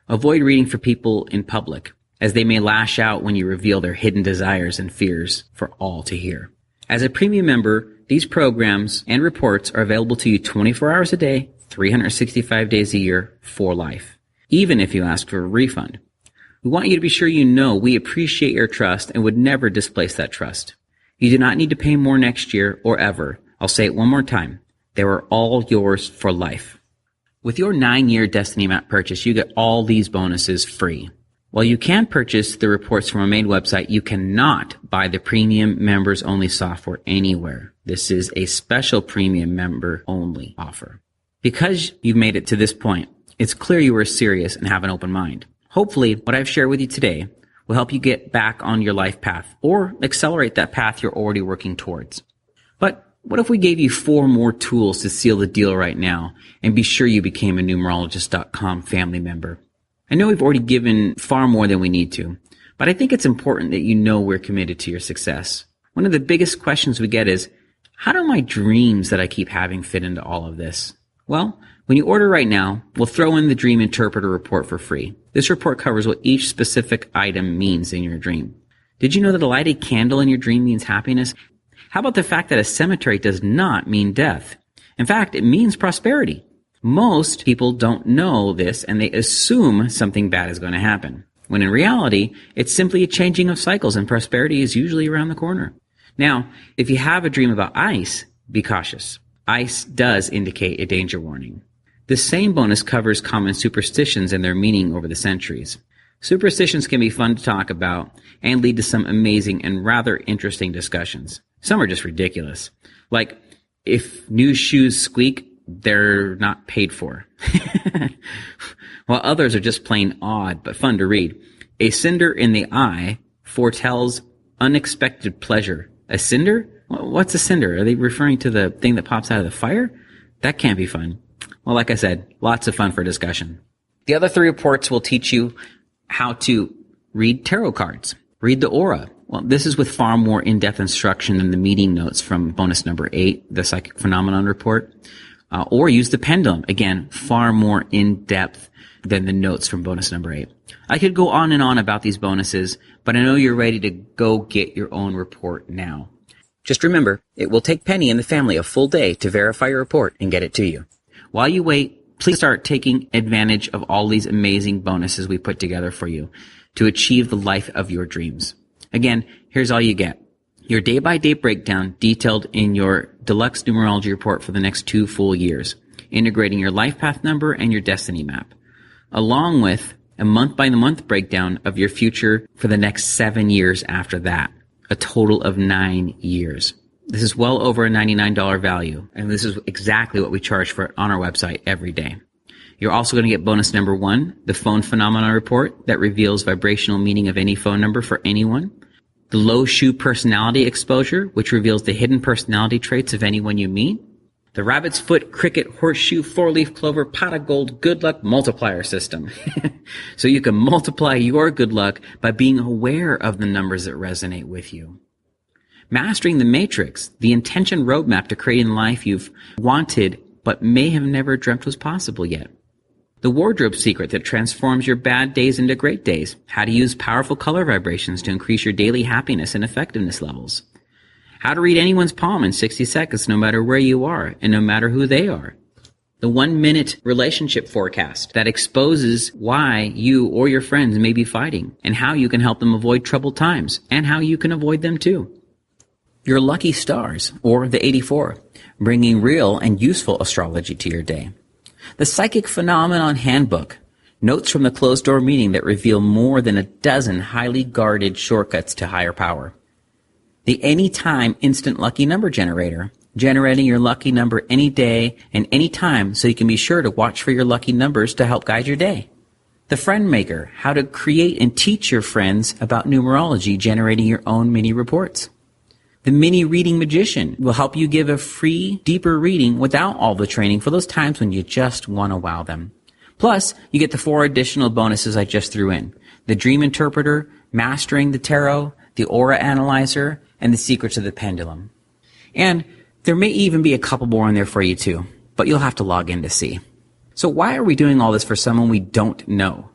Avoid reading for people in public, as they may lash out when you reveal their hidden desires and fears for all to hear. As a premium member, these programs and reports are available to you 24 hours a day, 365 days a year, for life, even if you ask for a refund. We want you to be sure you know we appreciate your trust and would never displace that trust. You do not need to pay more next year or ever. I'll say it one more time. They are all yours for life. With your 9-year Destiny Map purchase, you get all these bonuses free. While you can purchase the reports from our main website, you cannot buy the premium members only software anywhere. This is a special premium member only offer. Because you've made it to this point, it's clear you are serious and have an open mind. Hopefully, what I've shared with you today will help you get back on your life path or accelerate that path you're already working towards. But what if we gave you 4 more tools to seal the deal right now and be sure you became a numerologist.com family member? I know we've already given far more than we need to, but I think it's important that you know we're committed to your success. One of the biggest questions we get is, how do my dreams that I keep having fit into all of this? Well, when you order right now, we'll throw in the Dream Interpreter report for free. This report covers what each specific item means in your dream. Did you know that a lighted candle in your dream means happiness? How about the fact that a cemetery does not mean death? In fact, it means prosperity. Most people don't know this and they assume something bad is going to happen, when in reality, it's simply a changing of cycles and prosperity is usually around the corner. Now, if you have a dream about ice, be cautious. Ice does indicate a danger warning. The same bonus covers common superstitions and their meaning over the centuries. Superstitions can be fun to talk about and lead to some amazing and rather interesting discussions. Some are just ridiculous. Like, if new shoes squeak, they're not paid for. While others are just plain odd but fun to read. A cinder in the eye foretells unexpected pleasure. A cinder? What's a cinder? Are they referring to the thing that pops out of the fire? That can't be fun. Well, like I said, lots of fun for discussion. The other 3 reports will teach you how to read tarot cards, read the aura. Well, this is with far more in-depth instruction than the meeting notes from bonus number 8, the Psychic Phenomenon report. Or use the pendulum. Again, far more in-depth than the notes from bonus number 8. I could go on and on about these bonuses, but I know you're ready to go get your own report now. Just remember, it will take Penny and the family a full day to verify your report and get it to you. While you wait, please start taking advantage of all these amazing bonuses we put together for you to achieve the life of your dreams. Again, here's all you get. Your day-by-day breakdown detailed in your deluxe numerology report for the next 2 full years, integrating your life path number and your destiny map, along with a month-by-month breakdown of your future for the next 7 years after that, a total of 9 years. This is well over a $99 value, and this is exactly what we charge for it on our website every day. You're also going to get bonus number 1, the phone phenomenon report that reveals vibrational meaning of any phone number for anyone. The low shoe personality exposure, which reveals the hidden personality traits of anyone you meet. The rabbit's foot, cricket, horseshoe, 4-leaf clover, pot of gold, good luck multiplier system. So you can multiply your good luck by being aware of the numbers that resonate with you. Mastering the matrix, the intention roadmap to creating the life you've wanted but may have never dreamt was possible yet. The wardrobe secret that transforms your bad days into great days. How to use powerful color vibrations to increase your daily happiness and effectiveness levels. How to read anyone's palm in 60 seconds no matter where you are and no matter who they are. The 1-minute relationship forecast that exposes why you or your friends may be fighting and how you can help them avoid troubled times and how you can avoid them too. Your lucky stars, or the 84, bringing real and useful astrology to your day. The Psychic Phenomenon Handbook, notes from the closed-door meeting that reveal more than a dozen highly guarded shortcuts to higher power. The Anytime Instant Lucky Number Generator, generating your lucky number any day and any time so you can be sure to watch for your lucky numbers to help guide your day. The Friend Maker, how to create and teach your friends about numerology, generating your own mini reports. The Mini Reading Magician will help you give a free, deeper reading without all the training for those times when you just want to wow them. Plus, you get the 4 additional bonuses I just threw in. The Dream Interpreter, Mastering the Tarot, the Aura Analyzer, and the Secrets of the Pendulum. And there may even be a couple more in there for you too, but you'll have to log in to see. So why are we doing all this for someone we don't know?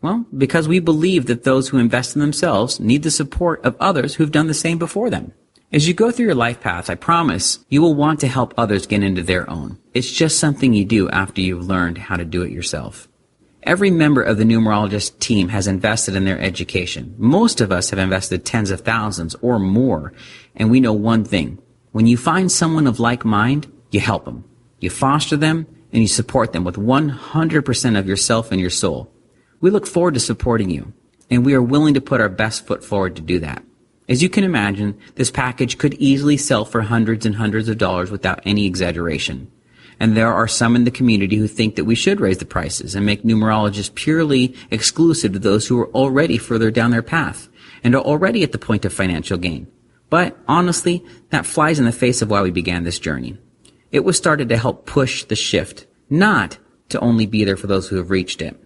Well, because we believe that those who invest in themselves need the support of others who've done the same before them. As you go through your life path, I promise you will want to help others get into their own. It's just something you do after you've learned how to do it yourself. Every member of the numerologist team has invested in their education. Most of us have invested tens of thousands or more, and we know one thing. When you find someone of like mind, you help them. You foster them, and you support them with 100% of yourself and your soul. We look forward to supporting you, and we are willing to put our best foot forward to do that. As you can imagine, this package could easily sell for hundreds and hundreds of dollars without any exaggeration. And there are some in the community who think that we should raise the prices and make numerologists purely exclusive to those who are already further down their path and are already at the point of financial gain. But honestly, that flies in the face of why we began this journey. It was started to help push the shift, not to only be there for those who have reached it.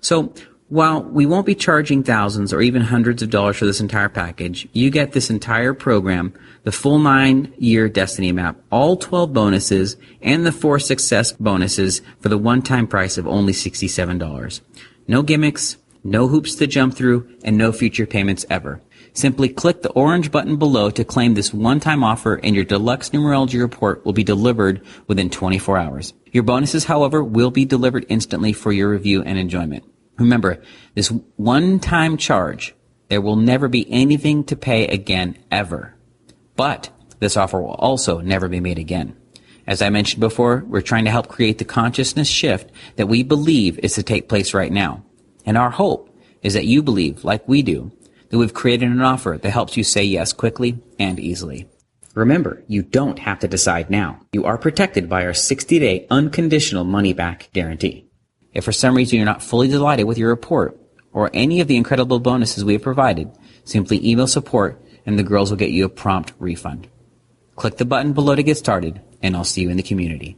So, while we won't be charging thousands or even hundreds of dollars for this entire package, you get this entire program, the full 9-year Destiny Map, all 12 bonuses, and the 4 success bonuses for the one-time price of only $67. No gimmicks, no hoops to jump through, and no future payments ever. Simply click the orange button below to claim this one-time offer, and your deluxe numerology report will be delivered within 24 hours. Your bonuses, however, will be delivered instantly for your review and enjoyment. Remember, this one-time charge, there will never be anything to pay again ever. But this offer will also never be made again. As I mentioned before, we're trying to help create the consciousness shift that we believe is to take place right now. And our hope is that you believe, like we do, that we've created an offer that helps you say yes quickly and easily. Remember, you don't have to decide now. You are protected by our 60-day unconditional money-back guarantee. If for some reason you're not fully delighted with your report or any of the incredible bonuses we have provided, simply email support and the girls will get you a prompt refund. Click the button below to get started, and I'll see you in the community.